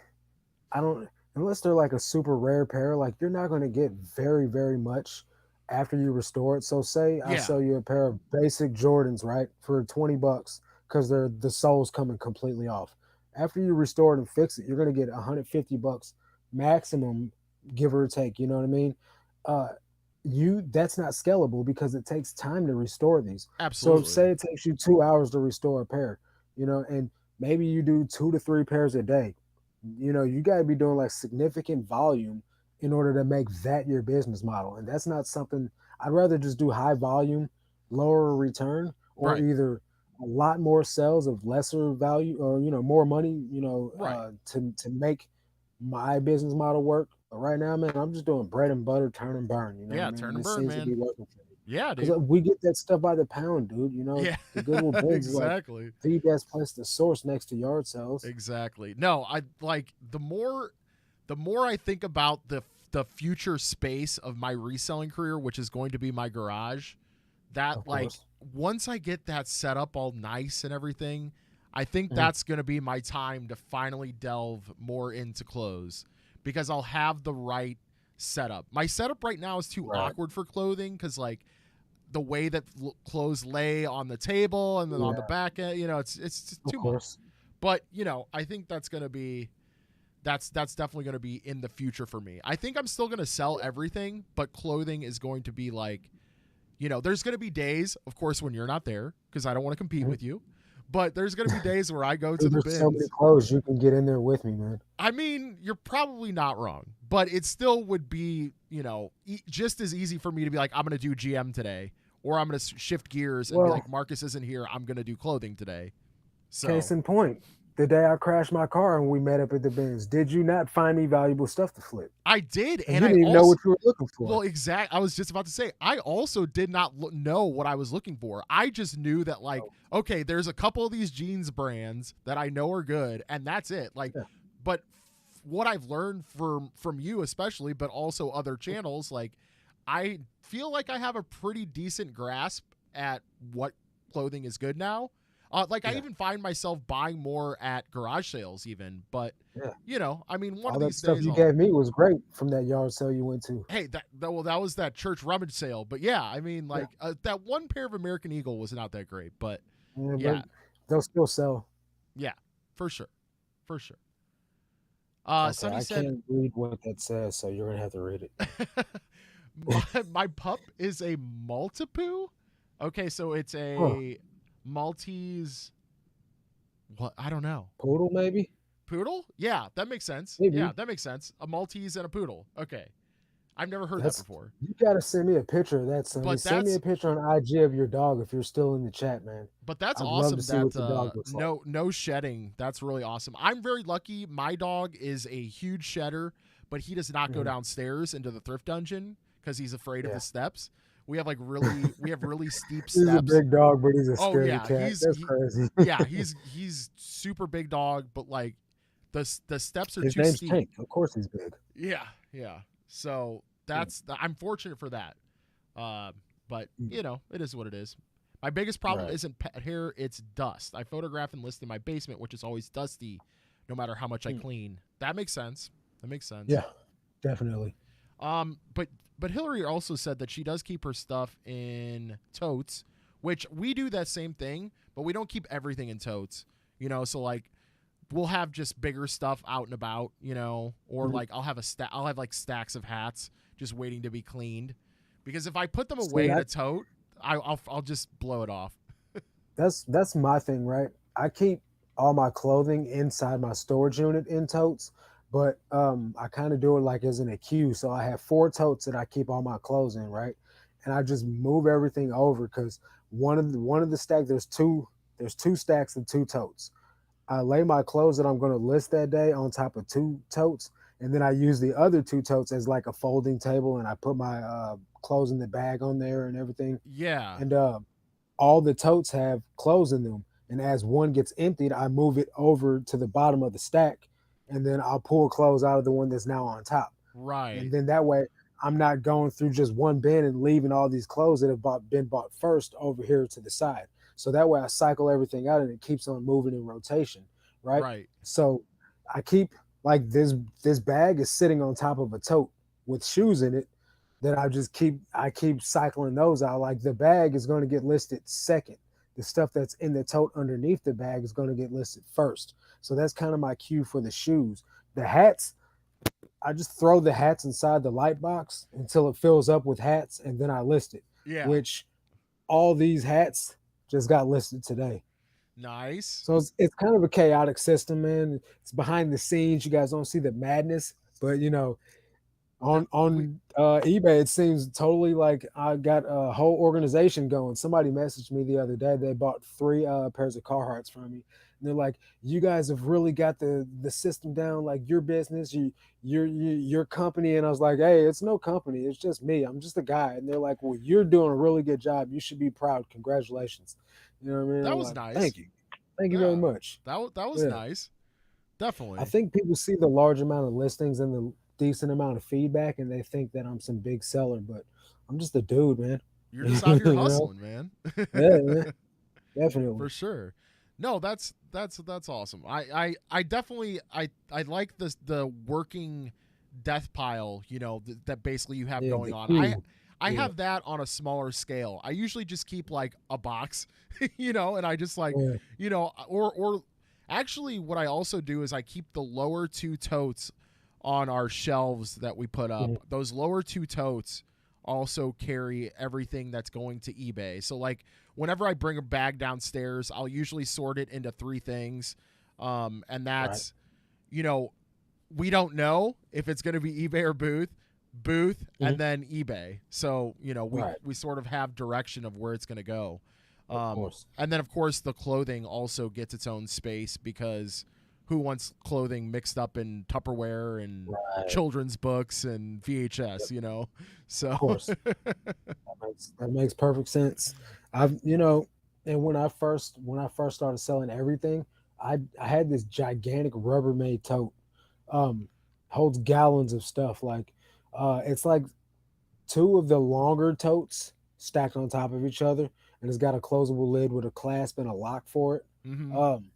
I don't, unless they're like a super rare pair, like you're not going to get very, very much after you restore it. So say I Yeah, sell you a pair of basic Jordans, right, for $20 because the sole's coming completely off. After you restore it and fix it, you're going to get $150 maximum, give or take. You know what I mean? Uh, that's not scalable because it takes time to restore these. So if absolutely. say it takes you 2 hours to restore a pair, and maybe you do 2 to 3 pairs a day, you got to be doing like significant volume in order to make that your business model. And that's not something I'd rather just do high volume, lower return, or Right, either a lot more sales of lesser value or, more money, right. to make my business model work. But right now, man, I'm just doing bread and butter, turn and burn. You know what I Yeah, mean? turn And and it burn, seems to man. be working for me Yeah, because dude. we get that stuff by the pound, dude. Yeah, The Goodwill bins is like exactly. the best place to source next to yard sales. Exactly. No, I like the more I think about the future space of my reselling career, which is going to be my garage, that Of like course. once I get that set up all nice and everything, I think Mhm. that's going to be my time to finally delve more into clothes because I'll have the right setup. My setup right now is too Right. awkward for clothing because like the way that clothes lay on the table and then on the Yeah. back end, it's just Of too much. course. But I think that's going to be that's definitely going to be in the future for me. I think I'm still going to sell everything, but clothing is going to be like, there's going to be days, of course, when you're not there because I don't want to compete Mhm. with you. But there's going to be days where I go to Dude, the there's so many bins. clothes you can get in there with me, man. I mean, you're probably not wrong, but it still would be, just as easy for me to be like, I'm going to do GM today, or I'm going to shift gears and be Well, like, Marcus isn't here. I'm going to do clothing today. case So, in point, the day I crashed my car and we met up at the bins, did you not find me valuable stuff to flip? I did. And And you I didn't even know also, what you were looking well, for. I was just about to say, I also did not know what I was looking for. I just knew that, like, Oh, okay, there's a couple of these jeans brands that I know are good, and that's it. Like, yeah. but what I've learned from you, especially, but also other channels, like, I feel like I have a pretty decent grasp at what clothing is good now. Like, I Yeah. even find myself buying more at garage sales, even. But Yeah. I mean, one All of that these stuff days you I'll gave me was great from that yard sale you went to. hey that was that church rummage sale, but yeah, I mean, Yeah. like, that one pair of American Eagle was not that great, but Yeah, but yeah, they'll still sell. yeah, for sure, for sure. Okay, Sonny I said can't read what that says, so you're gonna have to read it. my pup is a Maltipoo. Okay, so it's Huh. a Maltese, what, I don't know. Poodle, maybe? Poodle, yeah, that makes sense. Yeah, Maybe. that makes sense. A Maltese and a poodle. Okay, I've never heard that That's before, you gotta send me a picture of that, Sonny. but Send me that's a picture on IG of your dog if you're still in the chat, man. I'd love to awesome see that what your dog looks like. no shedding. That's really awesome. I'm very lucky. My dog is a huge shedder, but he does not go Mhm. downstairs into the thrift dungeon because he's afraid of Yeah. the steps. We have really steep He's a steps. big dog, but he's a Oh scaredy yeah, cat. That's crazy. yeah, he's super big dog, but like the steps are His too name's steep. Tank. Of course he's big. Yeah, yeah. So Yeah. I'm fortunate for that. Uh, but Mm. it is what it is. My biggest problem Right. isn't pet hair; it's dust. I photograph and list in my basement, which is always dusty, no matter how much I Mm. clean. That makes sense. That makes sense. Yeah, definitely. But Hillary also said that she does keep her stuff in totes, which we do that same thing, but we don't keep everything in totes. So like we'll have just bigger stuff out and about, or Mhm. like I'll have like stacks of hats just waiting to be cleaned, because if I put them See, away in a tote, I'll just blow it off. that's my thing, right? I keep all my clothing inside my storage unit in totes, but I kind of do it like as in a queue. So I have 4 totes that I keep all my clothes in, right? And I just move everything over because one of the stack there's two stacks of 2 totes. I lay my clothes that I'm going to list that day on top of 2 totes, and then I use the other 2 totes as like a folding table, and I put my clothes in the bag on there and everything. Yeah. And all the totes have clothes in them. And as one gets emptied, I move it over to the bottom of the stack, and then I'll pull clothes out of the one that's now on top. And Right. then that way, I'm not going through just one bin and leaving all these clothes that have been bought first over here to the side. So that way, I cycle everything out, and it keeps on moving in rotation, right? Right. So I keep like this bag is sitting on top of a tote with shoes in it that I keep cycling those out. Like the bag is going to get listed second. The stuff that's in the tote underneath the bag is going to get listed first. So that's kind of my cue for the shoes. The hats, I just throw the hats inside the light box until it fills up with hats, and then I list it. Yeah. Which all these hats just got listed today. Nice. So it's kind of a chaotic system, man. It's behind the scenes. You guys don't see the madness, but That we on eBay, it seems totally like I got a whole organization going. Somebody messaged me the other day. They bought 3 pairs of Carhartts from me, and they're like, "You guys have really got the system down. Like your business, your company." And I was like, "Hey, it's no company. It's just me. I'm just a guy." And they're like, "Well, you're doing a really good job. You should be proud. Congratulations." You know what I mean? that I'm was like, nice. "Thank you, thank you very Yeah. much." That was Yeah. nice. I Definitely. think people see the large amount of listings and the decent amount of feedback, and they think that I'm some big seller, but I'm just a dude, man. You're just out you here know? hustling, man. Yeah, yeah, definitely. For sure. No, that's awesome. I definitely I like the working death pile, that basically you have Yeah, going the on. queue. I Yeah, have that on a smaller scale. I usually just keep like a box, and I just like, yeah, or actually what I also do is I keep the lower two totes on our shelves that we put up. mhm, Those lower two totes also carry everything that's going to eBay. So like whenever I bring a bag downstairs, I'll usually sort it into three things. And right. that's, you know, we don't know if it's going to be eBay or booth, Mhm, and then eBay. So, right. we sort of have direction of where it's going to go. Of course. And then, of course, the clothing also gets its own space because who wants clothing mixed up in Tupperware and Right. children's books and VHS, Yep. Of So, course. That makes perfect sense. And when I first started selling everything, I had this gigantic Rubbermaid tote. Um, Holds gallons of stuff. Like, it's like two of the longer totes stacked on top of each other, and it's got a closable lid with a clasp and a lock for it. mhm. Um,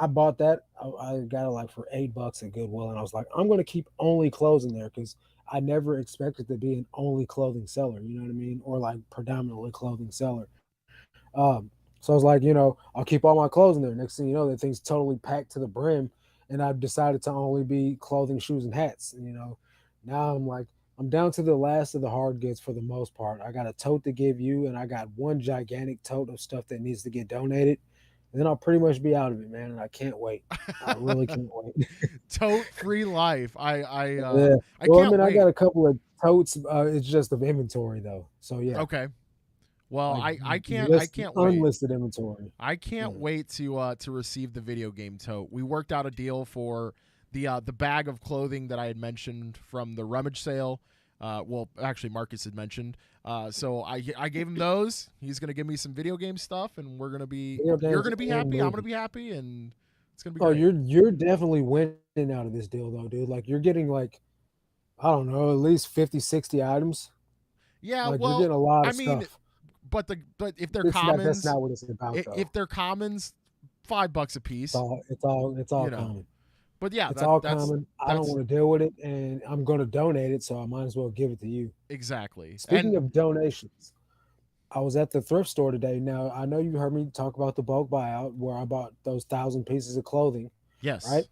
I bought that. I got it like for $8 at Goodwill, and I was like, I'm gonna keep only clothes in there because I never expected to be an only clothing seller. You know what I mean? Or like predominantly clothing seller. Um, so I was like, I'll keep all my clothes in there. Next thing you know, that thing's totally packed to the brim, and I've decided to only be clothing, shoes, and hats. Now I'm like, I'm down to the last of the hard goods for the most part. I got a tote to give you, and I got one gigantic tote of stuff that needs to get donated. And then I'll pretty much be out of it, man. And I can't wait. I really can't wait. Tote free life. Yeah. I Well, I can't mean, I got wait. a couple of totes. It's just of inventory though. So yeah, Okay. Well, like I can't wait. unlisted inventory. I can't Yeah. wait to receive the video game tote. We worked out a deal for the bag of clothing that I had mentioned from the rummage sale. Well, actually, Marcus had mentioned. So I gave him those. He's gonna give me some video game stuff, and Video you're games gonna be and happy. I'm gonna movies. be happy, and it's gonna be Oh, great. you're definitely winning out of this deal though, dude. Like you're getting like, I don't know, at least 50, 60 items. Yeah. Like you're Well, getting a lot I of mean, stuff. but if they're That's commons, not what it's about if though. they're commons, $5 a It's piece. all it's all it's all You know. common. But yeah, It's all that's common. I don't that's want to deal with it, and I'm going to donate it, so I might as well give it to you. exactly. Speaking And of donations, I was at the thrift store today. Now I know you heard me talk about the bulk buyout where I bought those 1,000 pieces of clothing, right? yes.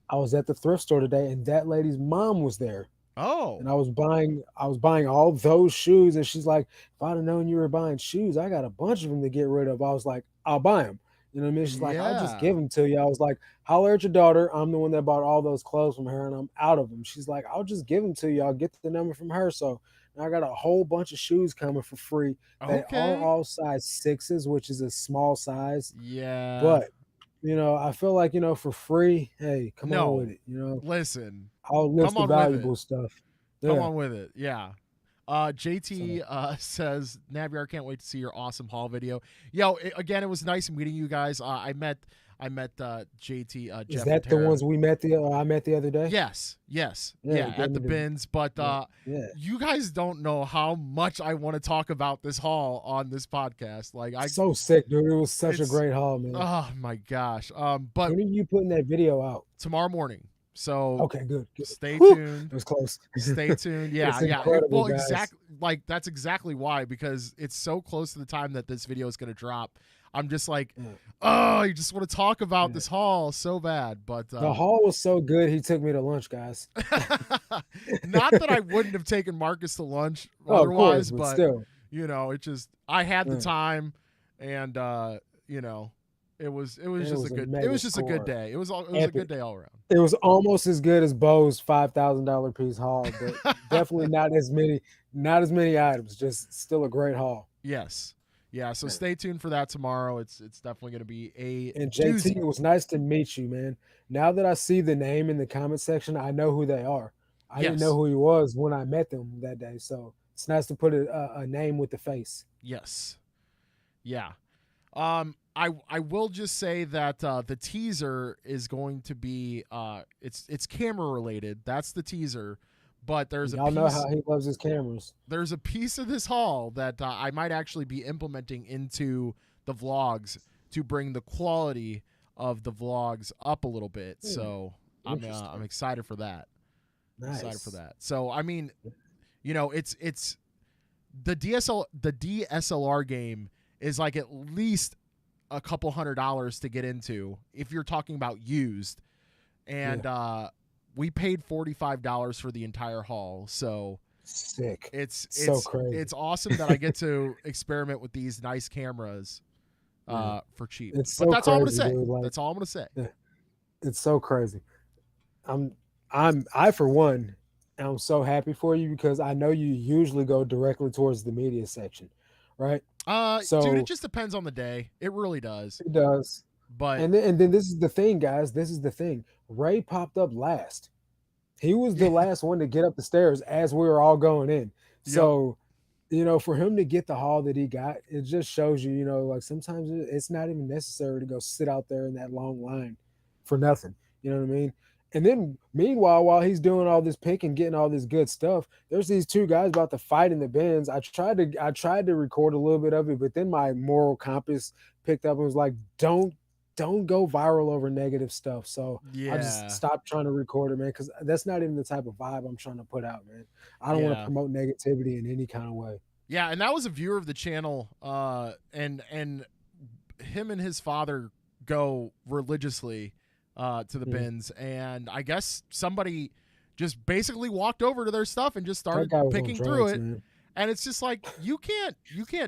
I was at the thrift store today, and that lady's mom was there, Oh. and I was buying all those shoes, and she's like, "If I'd have known you were buying shoes, I got a bunch of them to get rid of." I was like, "I'll buy them." You know what I mean? She's like, "I'll just Yeah. give them to you." I was like, "Holler at your daughter. I'm the one that bought all those clothes from her, and I'm out of them." She's like, "I'll just give them to you. I'll get the number from her." So now I got a whole bunch of shoes coming for free that are Okay. all size sixes, which is a small size. Yeah. But I feel like for free. Hey, come on with No. it. Listen. I'll Come list the on with it. valuable stuff. Come Yeah. on with it. Yeah. So JT says, Naviar, can't wait to see your awesome haul video. Yo, again, it was nice meeting you guys. I met JT, is Jeff, and that the Tara. ones I met the other day? Yes, Yeah, yeah, he gave at me the bins. But yeah. you guys don't know how much I want to talk about this haul on this podcast. Like So sick, dude. It was such a it's great haul, man. oh my gosh. But When are you putting that video out? tomorrow morning. So Okay, good, good. stay Whew, tuned. it was close. Stay tuned. Yeah, It's yeah. incredible, Well, guys. exactly. Like that's exactly why, because it's so close to the time that this video is going to drop. I'm just like, Yeah, oh, you just want to talk about yeah. this haul so bad, but The haul was so good. He took me to lunch, guys. not that I wouldn't have taken Marcus to lunch Oh, of course, otherwise, but but still. it just I had the Yeah. time, and you know, it was And it just was a it mega was just a good score. day. It was a good Epic. day all around. It was almost as good as Bo's $5,000 piece haul, but definitely not as many items. Just still a great haul. Yes. Yeah, so Yeah. stay tuned for that tomorrow. It's definitely going to be a And JT, doozy. it was nice to meet you, man. Now that I see the name in the comment section, I know who they are. I didn't know Yes. who he was when I met them that day, so it's nice to put a name with the face. Yes. Yeah. I will just say that the teaser is going to be it's camera related. That's the teaser, but Y'all know how he loves his cameras. there's a piece of this haul that I might actually be implementing into the vlogs to bring the quality of the vlogs up a little bit. So I'm Interesting. excited for that. Excited for Nice. that. So I mean, it's the DSLR game is like at least a couple $100 to get into if you're talking about used, and we paid $45 for the entire haul. So Sick. it's So crazy. it's awesome that I get to experiment with these nice cameras for cheap. It's But so that's all I'm gonna crazy, say. dude. Like, That's all I'm gonna say. yeah, it's so crazy. I'm I for one am so happy for you because I know you usually go directly towards the media section, right? Dude, it So just depends on the day. It really does. it does. But And then this is the thing, guys. This is the thing. Ray popped up last. He was the yeah, last one to get up the stairs as we were all going in. yep, So, for him to get the haul that he got, it just shows you, like sometimes it's not even necessary to go sit out there in that long line for nothing. You know what I mean? And then meanwhile, while he's doing all this pick and getting all this good stuff, there's these two guys about to fight in the bins. I tried to record a little bit of it, but then my moral compass picked up and was like, don't go viral over negative stuff. So I just yeah, stopped trying to record it, man, because that's not even the type of vibe I'm trying to put out, man. I don't want to yeah. promote negativity in any kind of way. Yeah, and that was a viewer of the channel, and him and his father go religiously to the Yeah. bins, and I guess somebody just basically walked over to their stuff and just That started guy was on picking through drugs, it, man. and it's just like you can't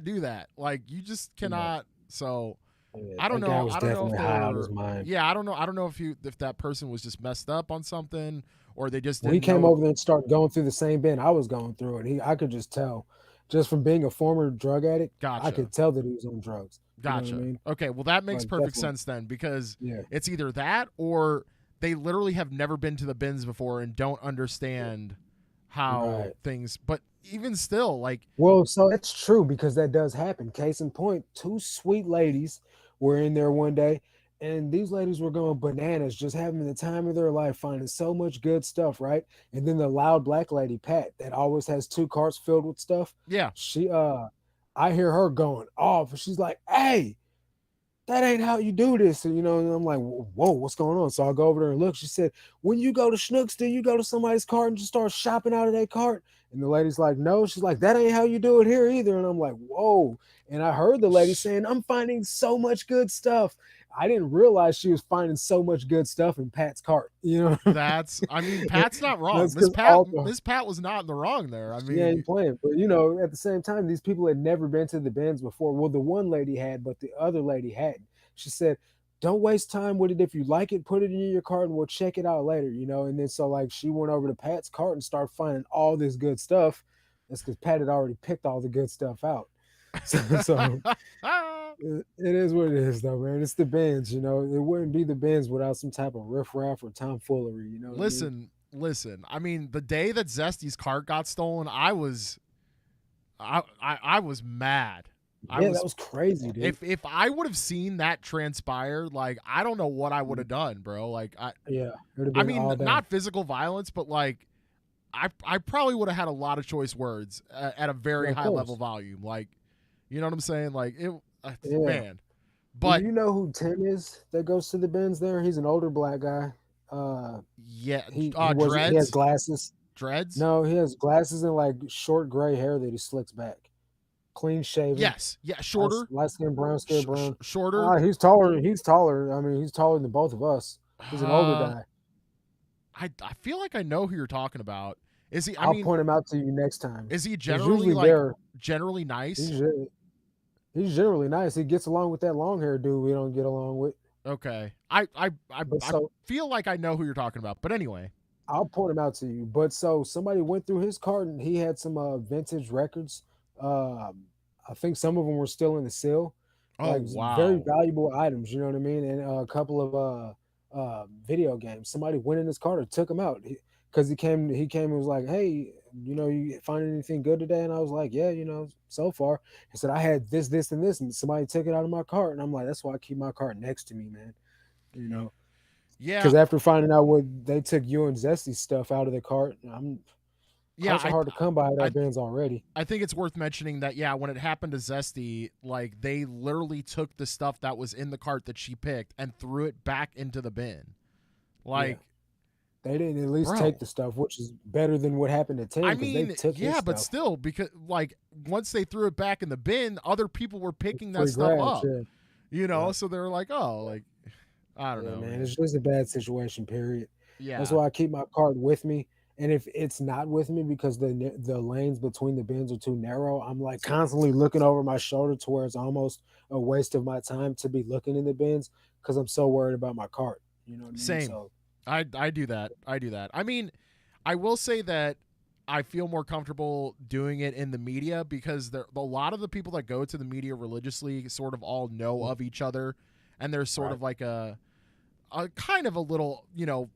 do that. Like you just Yeah. cannot. So Yeah, I don't that guy know. was I don't know if definitely high out of his they're mind. yeah. I don't know. I don't know if that person was just messed up on something or they just When he didn't came know. over there and started going through the same bin I was going through, and I could just tell, just from being a former drug addict, I Gotcha. could tell that he was on drugs. You know what I Gotcha. mean? Okay, well that makes Like perfect definitely. sense then because Yeah. it's either that or they literally have never been to the bins before and don't understand how Right. things. But even still, like Well, so that's true because that does happen. Case in point, two sweet ladies were in there one day, and these ladies were going bananas, just having the time of their life, finding so much good stuff, right? And then the loud black lady, Pat, that always has two carts filled with stuff. yeah, She I hear her going off, and she's like, "Hey, that ain't how you do this." And I'm like, whoa, what's going on? So I go over there and look. She said, when you go to Schnucks, do you go to somebody's cart and just start shopping out of that cart? And the lady's like, no. She's like, that ain't how you do it here either. And I'm like, whoa. And I heard the lady saying, I'm finding so much good stuff. I didn't realize she was finding so much good stuff in Pat's cart. that's. I mean, Pat's not wrong. That's because all the Miss Pat was not in the wrong there. I she mean, ain't playing. But at the same time, these people had never been to the bins before. Well, the one lady had, but the other lady hadn't. She said, don't waste time with it. If you like it, put it in your cart and we'll check it out later. And then so like she went over to Pat's cart and started finding all this good stuff. That's because Pat had already picked all the good stuff out. So it is what it is, though, man. It's the bins. It wouldn't be the bins without some type of riffraff or tomfoolery. You know what I mean? listen. I mean, the day that Zesty's cart got stolen, I was mad. I Yeah, that was was crazy, dude. if I would have seen that transpire, like I don't know what I would have done, bro. Like Yeah, it would have I been mean, all down. not physical violence, but like I probably would have had a lot of choice words at a very Yeah, of high level course. volume. Like, you know what I'm saying? Like it, Yeah. man. Do But you know who Tim is that goes to the bins there? He's an older black guy. Uh, yeah, he has dreads, glasses. dreads. No, he has glasses and like short gray hair that he slicks back. Clean shaven, Yes, yeah, shorter, light skin, brown skin, brown. shorter. He's taller. He's taller. I mean, he's taller than both of us. He's an older Uh, guy. I feel like I know who you're talking about. Is he? I I'll mean, point him out to you next time. is he He's generally usually like there. generally nice? He's he's generally nice. He gets along with that long hair dude we don't get along with. Okay, I But so feel like I know who you're talking about. But anyway, I'll point him out to you. But so somebody went through his cart and he had some vintage records. Um, I think some of them were still in the seal, oh like very wow, valuable items. You know what I mean? And a couple of video games. Somebody went in his cart and took them out because he came and was like, "Hey, you find anything good today?" And I was like, "Yeah, so far." He said, "I had this, and this," and somebody took it out of my cart. And I'm like, "That's why I keep my cart next to me, man." You know. yeah. Because after finding out what they took you and Zesty's stuff out of the cart, Yeah, Cars are hard to come by at our I bins already. I think it's worth mentioning that yeah, when it happened to Zesty, like they literally took the stuff that was in the cart that she picked and threw it back into the bin. Yeah. Like, They didn't at least take bro, the stuff, which is better than what happened to Tim I because they mean, took his yeah, but stuff. still, because like once they threw it back in the bin, other people were picking that Free stuff grabs, up. yeah. You know, Yep. so they were like, oh, like I don't Yeah, know, man. man. It's just a bad situation, period. That's Yeah, why I keep my cart with me. And if it's not with me because the lanes between the bins are too narrow, I'm like constantly looking over my shoulder to where it's almost a waste of my time to be looking in the bins because I'm so worried about my cart. You know what I mean? same. So I do that. I do that. I mean, I will say that I feel more comfortable doing it in the media because there a lot of the people that go to the media religiously sort of all know of each other, and there's sort right. of like a kind of a little, you know,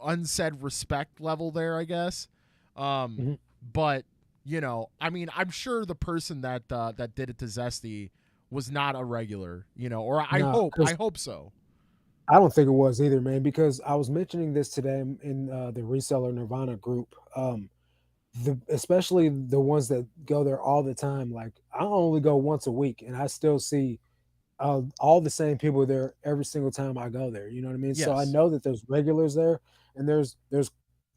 unsaid respect level there, I guess. Um, Mhm. but you know, I mean, I'm sure the person that did it to Zesty was not a regular, you know, or No, I because hope so. I don't think it was either, man. Because I was mentioning this today in the Reseller Nirvana group. Especially the ones that go there all the time. Like I only go once a week, and I still see all the same people there every single time I go there. You know what I mean? So I Yes, know that there's regulars there, and there's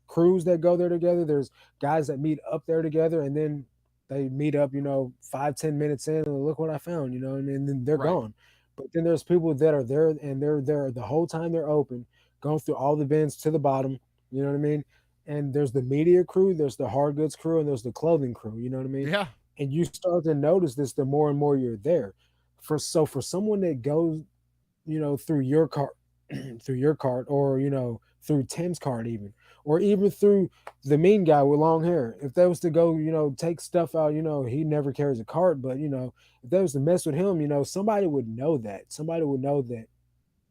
crews that go there together. There's guys that meet up there together, and then they meet up. 5-10 minutes in, and look what I found. You know, and then they're right, gone. But then there's people that are there, and they're there the whole time they're open, going through all the bins to the bottom. You know what I mean? And there's the media crew, there's the hard goods crew, and there's the clothing crew. You know what I mean? yeah, And you start to notice this the more and more you're there. For someone that goes, through your cart, through your cart, or through Tim's cart, even, or even through the mean guy with long hair. If they was to go, take stuff out, he never carries a cart, but if they was to mess with him, somebody would know that. Somebody would know that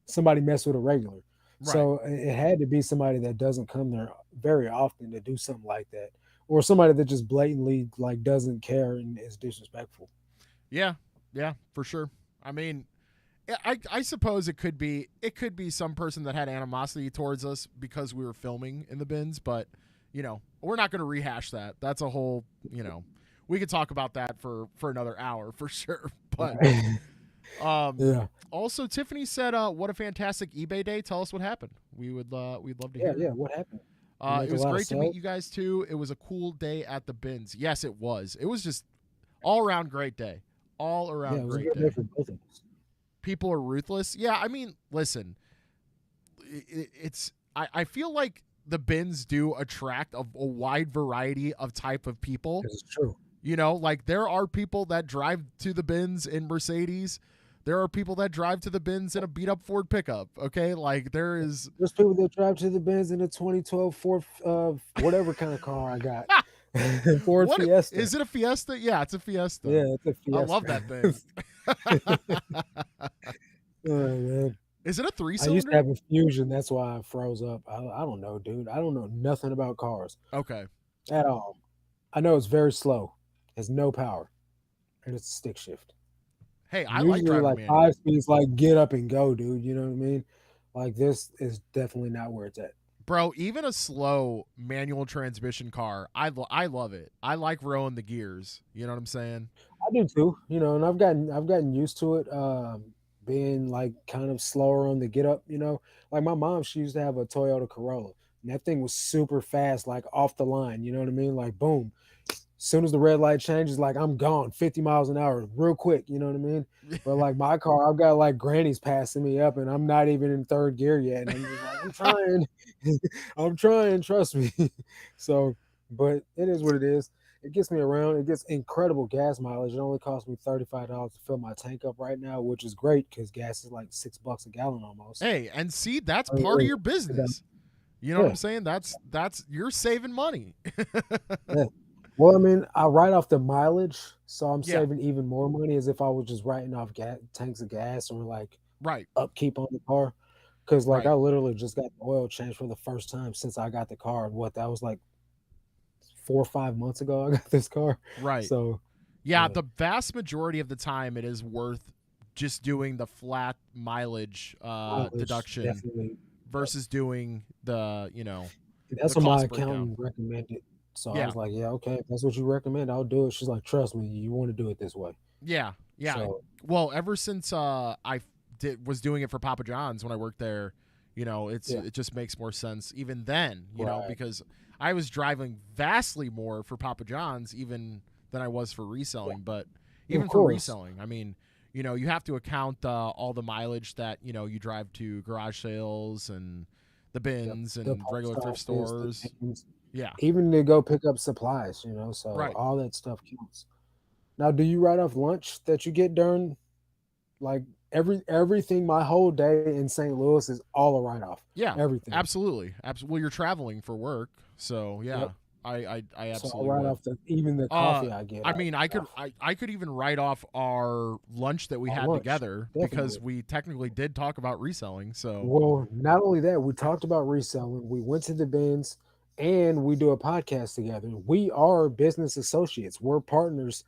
somebody messed with a regular. right. So it had to be somebody that doesn't come there very often to do something like that, or somebody that just blatantly like doesn't care and is disrespectful. Yeah, yeah, for sure. I mean, I suppose it could be some person that had animosity towards us because we were filming in the bins, but you know, we're not going to rehash that. That's a whole, you know, we could talk about that for another hour for sure. But Right. um Yeah. also Tiffany said what a fantastic eBay day. Tell us what happened. We'd love to Yeah. hear. Yeah. What happened? You make It a was lot of great to meet sales. you guys too. It was a cool day at the bins. Yes, it was. It was just all around great day. All Yeah, around it was a great good day day. for both of us. People are ruthless. Yeah, I mean, listen, I feel like the bins do attract a wide variety of type of people. This is true. You know, like there are people that drive to the bins in Mercedes. There are people that drive to the bins in a beat up Ford pickup. Okay, like there is. There's people that drive to the Benz in a 2012 Ford, whatever kind of car I got, Ford What Fiesta. is it? A Fiesta? Yeah, it's a Yeah, Fiesta. it's a I love Fiesta. that thing. Oh man, Is it a three I used to cylinder? have a Fusion. That's why I froze up. I don't know, dude. I don't know nothing about cars Okay. at all. I know it's very slow. Has no power, and it's a stick shift. Hey, I like Usually, driving a like manual. 5 speeds, like get up and go, dude. You know what I mean? Like this is definitely not where it's at. Bro, even a slow manual transmission car, I love it. I like rowing the gears. You know what I'm saying? I do too, and I've gotten used to it, being like kind of slower on the get up. Like my mom, she used to have a Toyota Corolla, and that thing was super fast, like off the line. You know what I mean? Like boom, soon as the red light changes, like I'm gone 50 miles an hour real quick, you know what I mean? But like my car, I've got like grannies passing me up and I'm not even in third gear yet. And I'm just like, I'm trying. I'm trying, trust me. So, but it is what it is. It gets me around. It gets incredible gas mileage. It only costs me $35 to fill my tank up right now, which is great because gas is like $6 a gallon almost. Hey, and see, that's Or- part of or- your business. You know what I'm Yeah, saying? That's you're saving money. yeah. Well, I mean, I write off the mileage, so I'm Yeah, saving even more money as if I was just writing off tanks of gas or like right, upkeep on the car. Because like I right, literally just got the oil changed for the first time since I got the car. What that was like 4 or 5 months ago. I got this car, right. so Yeah, yeah, the vast majority of the time it is worth just doing the flat mileage mileage deduction definitely. Yep. versus doing the, you know, That's the what my cost breakdown. accountant recommended. So I Yeah. was like, yeah, okay, if that's what you recommend, I'll do it. She's like, trust me, you want to do it this way. Yeah. Yeah. So Well, ever since was doing it for Papa John's when I worked there, yeah, it just makes more sense even then, right. because I was driving vastly more for Papa John's even than I was for Yeah, reselling, but of even for course. reselling, I mean, you have to account all the mileage that, you drive to garage sales and the Yep. bins The and post regular thrift office, the stores. things, Yeah. even to go pick up supplies, so Right. all that stuff counts. Now, do you write off lunch that you get during like everything? My whole day in St. Louis is all a write off. Yeah, Everything. absolutely. Well, you're traveling for work, so Yep. yeah, I So I absolutely write would. off even the coffee I get. I I mean, write off I could even write off our lunch that we our had lunch. together because Definitely. we technically did talk about reselling. So Well, not only that, we talked about reselling. We went to the bins, and we do a podcast together. We are business associates. We're partners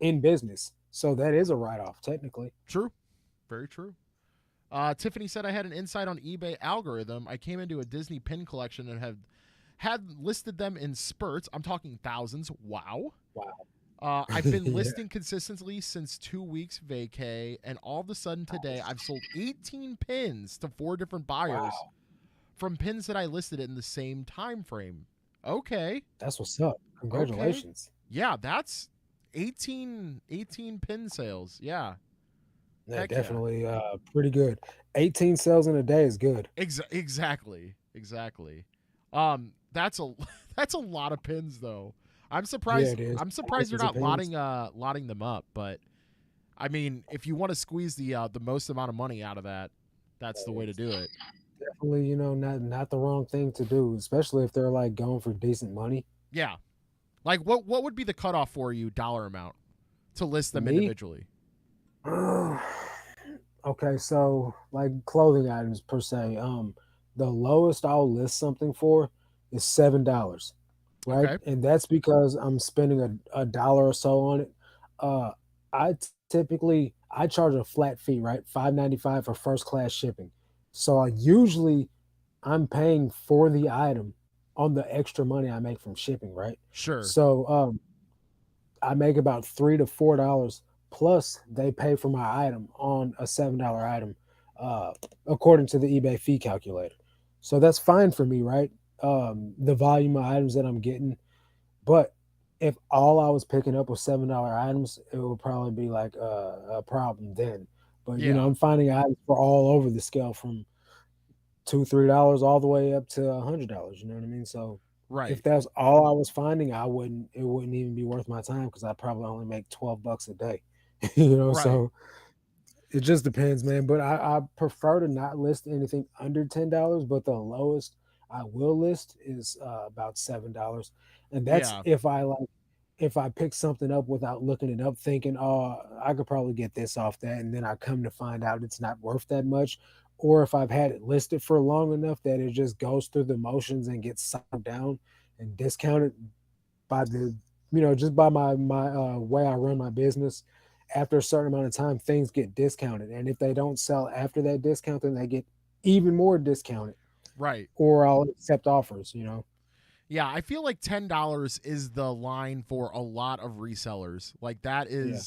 in business. So that is a write off, technically. true, very true. Tiffany said I had an insight on eBay algorithm. I came into a Disney pin collection and had listed them in spurts. I'm talking thousands. Wow. Wow. I've been Yeah. listing consistently since 2 weeks vacay, and all of a sudden today I've sold 18 pins to 4 different buyers Wow. from pins that I listed in the same time frame. Okay, That's what's up. okay, Congratulations. yeah, that's 18 pin sales. Yeah, Yeah, heck yeah, definitely pretty good. 18 sales in a day is good. exactly. That's a that's a lot of pins though. I'm Yeah, surprised. it is. I'm surprised you're Thousands of not pins. lotting them up, but I mean, if you want to squeeze the most amount of money out of that, that's the way to do it. Definitely, not the wrong thing to do, especially if they're like going for decent money. Yeah. Like what would be the cutoff for you dollar amount to list For them me, individually? okay, so like clothing items per se, the lowest I'll list something for is $7, right? Okay. And that's because I'm spending a dollar or so on it. Uh, I charge a flat fee, right? 5.95 for first class shipping. So I'm paying for the item on the extra money I make from shipping, right? Sure. So I make about $3 to $4 plus they pay for my item on a $7 item, uh, according to the eBay fee calculator. So that's fine for me, right? The volume of items that I'm getting, but if all I was picking up was $7 items, it would probably be like a problem then. But Yeah. I'm finding items for all over the scale from $2, $3 all the way up to $100. You know what I mean? So if Right. that's all I was finding, it wouldn't even be worth my time because I probably only make $12 a day. Right. So it just depends, man. But I prefer to not list anything under $10, but the lowest I will list is about $7, and that's Yeah. if I pick something up without looking it up, thinking, oh, I could probably get this off that, and then I come to find out it's not worth that much, or if I've had it listed for long enough that it just goes through the motions and gets sold down and discounted by the just by my way I run my business. After a certain amount of time, things get discounted, and if they don't sell after that discount, then they get even more discounted, Right. or I'll accept offers. Yeah, I feel like $10 is the line for a lot of resellers. Like Yeah,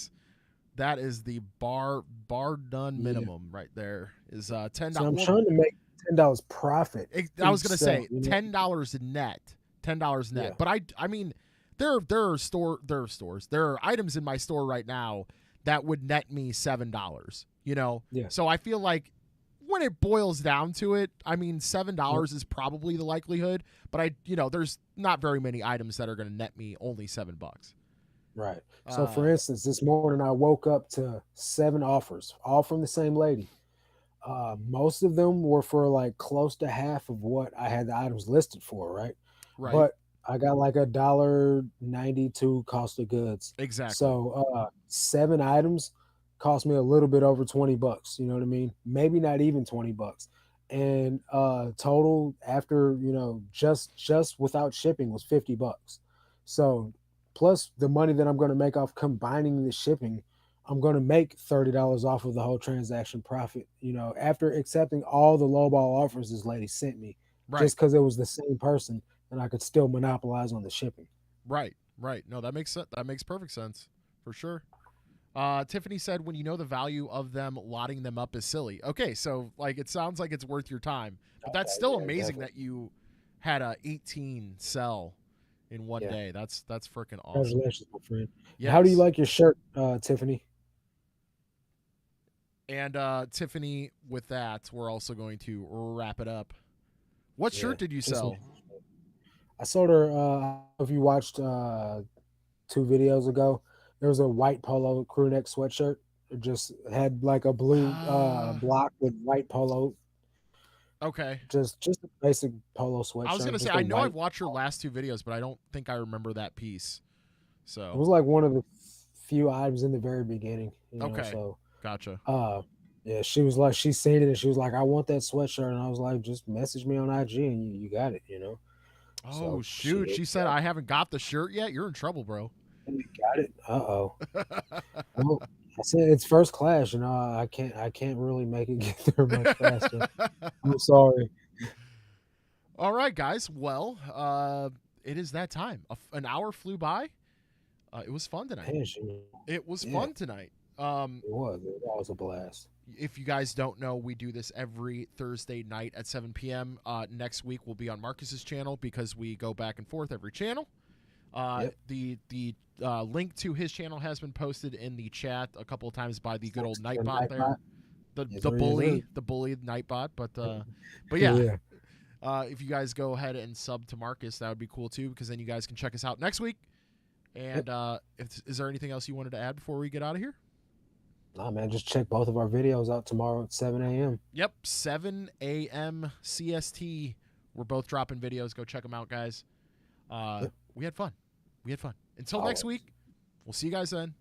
that is the bar done yeah. minimum right there. Is So $10. I'm Well, trying to make $10 profit I was each gonna sale. say $10 net, $10 net. Yeah, But I mean, there are items in my store right now that would net me $7. yeah, So I feel like when it boils down to it, I mean seven yep, dollars is probably the likelihood. But there's not very many items that are gonna net me only $7. right. So Uh, for instance, this morning I woke up to 7 offers, all from the same lady. Most of them were for like close to half of what I had the items listed for, right? right. But I got like $1.92 cost of goods. Exactly. So 7 items cost me a little bit over $20. You know what I mean? Maybe not even $20. And total after just without shipping was $50. So plus the money that I'm going to make off combining the shipping, I'm going to make $30 off of the whole transaction profit, after accepting all the lowball offers this lady sent me, Right. just because it was the same person and I could still monopolize on the shipping. Right. No, that makes sense. That makes perfect sense for sure. Tiffany said, when you know the value of them, lotting them up is silly. Okay, so like it sounds like it's worth your time, but that's still Yeah, amazing definitely. that you had a 18 sell in one Yeah. day. That's freaking awesome. Congratulations, my friend. And how do you Yes. like your shirt, Tiffany? And Tiffany, with that, we're also going to wrap it up. What Yeah. shirt did you Just sell? I saw her. If you watched 2 videos ago, there was a white polo crew neck sweatshirt. It just had like a blue Uh, block with white polo. okay. Just a basic polo I was sweatshirt. gonna say Just a I know white. I've watched your last 2 videos, but I don't think I remember that piece. It So was like one of the few items in the very beginning. okay, So gotcha. uh, yeah, she was like, she seen it and she was like, I want that sweatshirt, and I was like, just message me on IG and you got it. Oh So shoot, she said I haven't got the shirt yet. You're in trouble, bro. you got it. Uh-oh. Well, I said it's first class. I can't really make it get there much faster. I'm sorry. All right, guys. Well, it is that time. An hour flew by. It was fun tonight. Man, It was yeah, fun tonight. Um, it was. It was a blast. if you guys don't know, we do this every Thursday night at 7 p.m. Next week we'll be on Marcus's channel because we go back and forth every channel. Yep. The link to his channel has been posted in the chat a couple of times by the good old The Nightbot there, Nightbot. Yes, the sir, yes, sir. bully Nightbot. But yeah, Yeah. if you guys go ahead and sub to Marcus, that would be cool too because then you guys can check us out next week. And Yep. is there anything else you wanted to add before we get out of here? Nah, man, just check both of our videos out tomorrow at 7 a.m. Yep, 7 a.m. CST. We're both dropping videos. Go check them out, guys. Yep. We had fun. Until next Always. week, we'll see you guys then.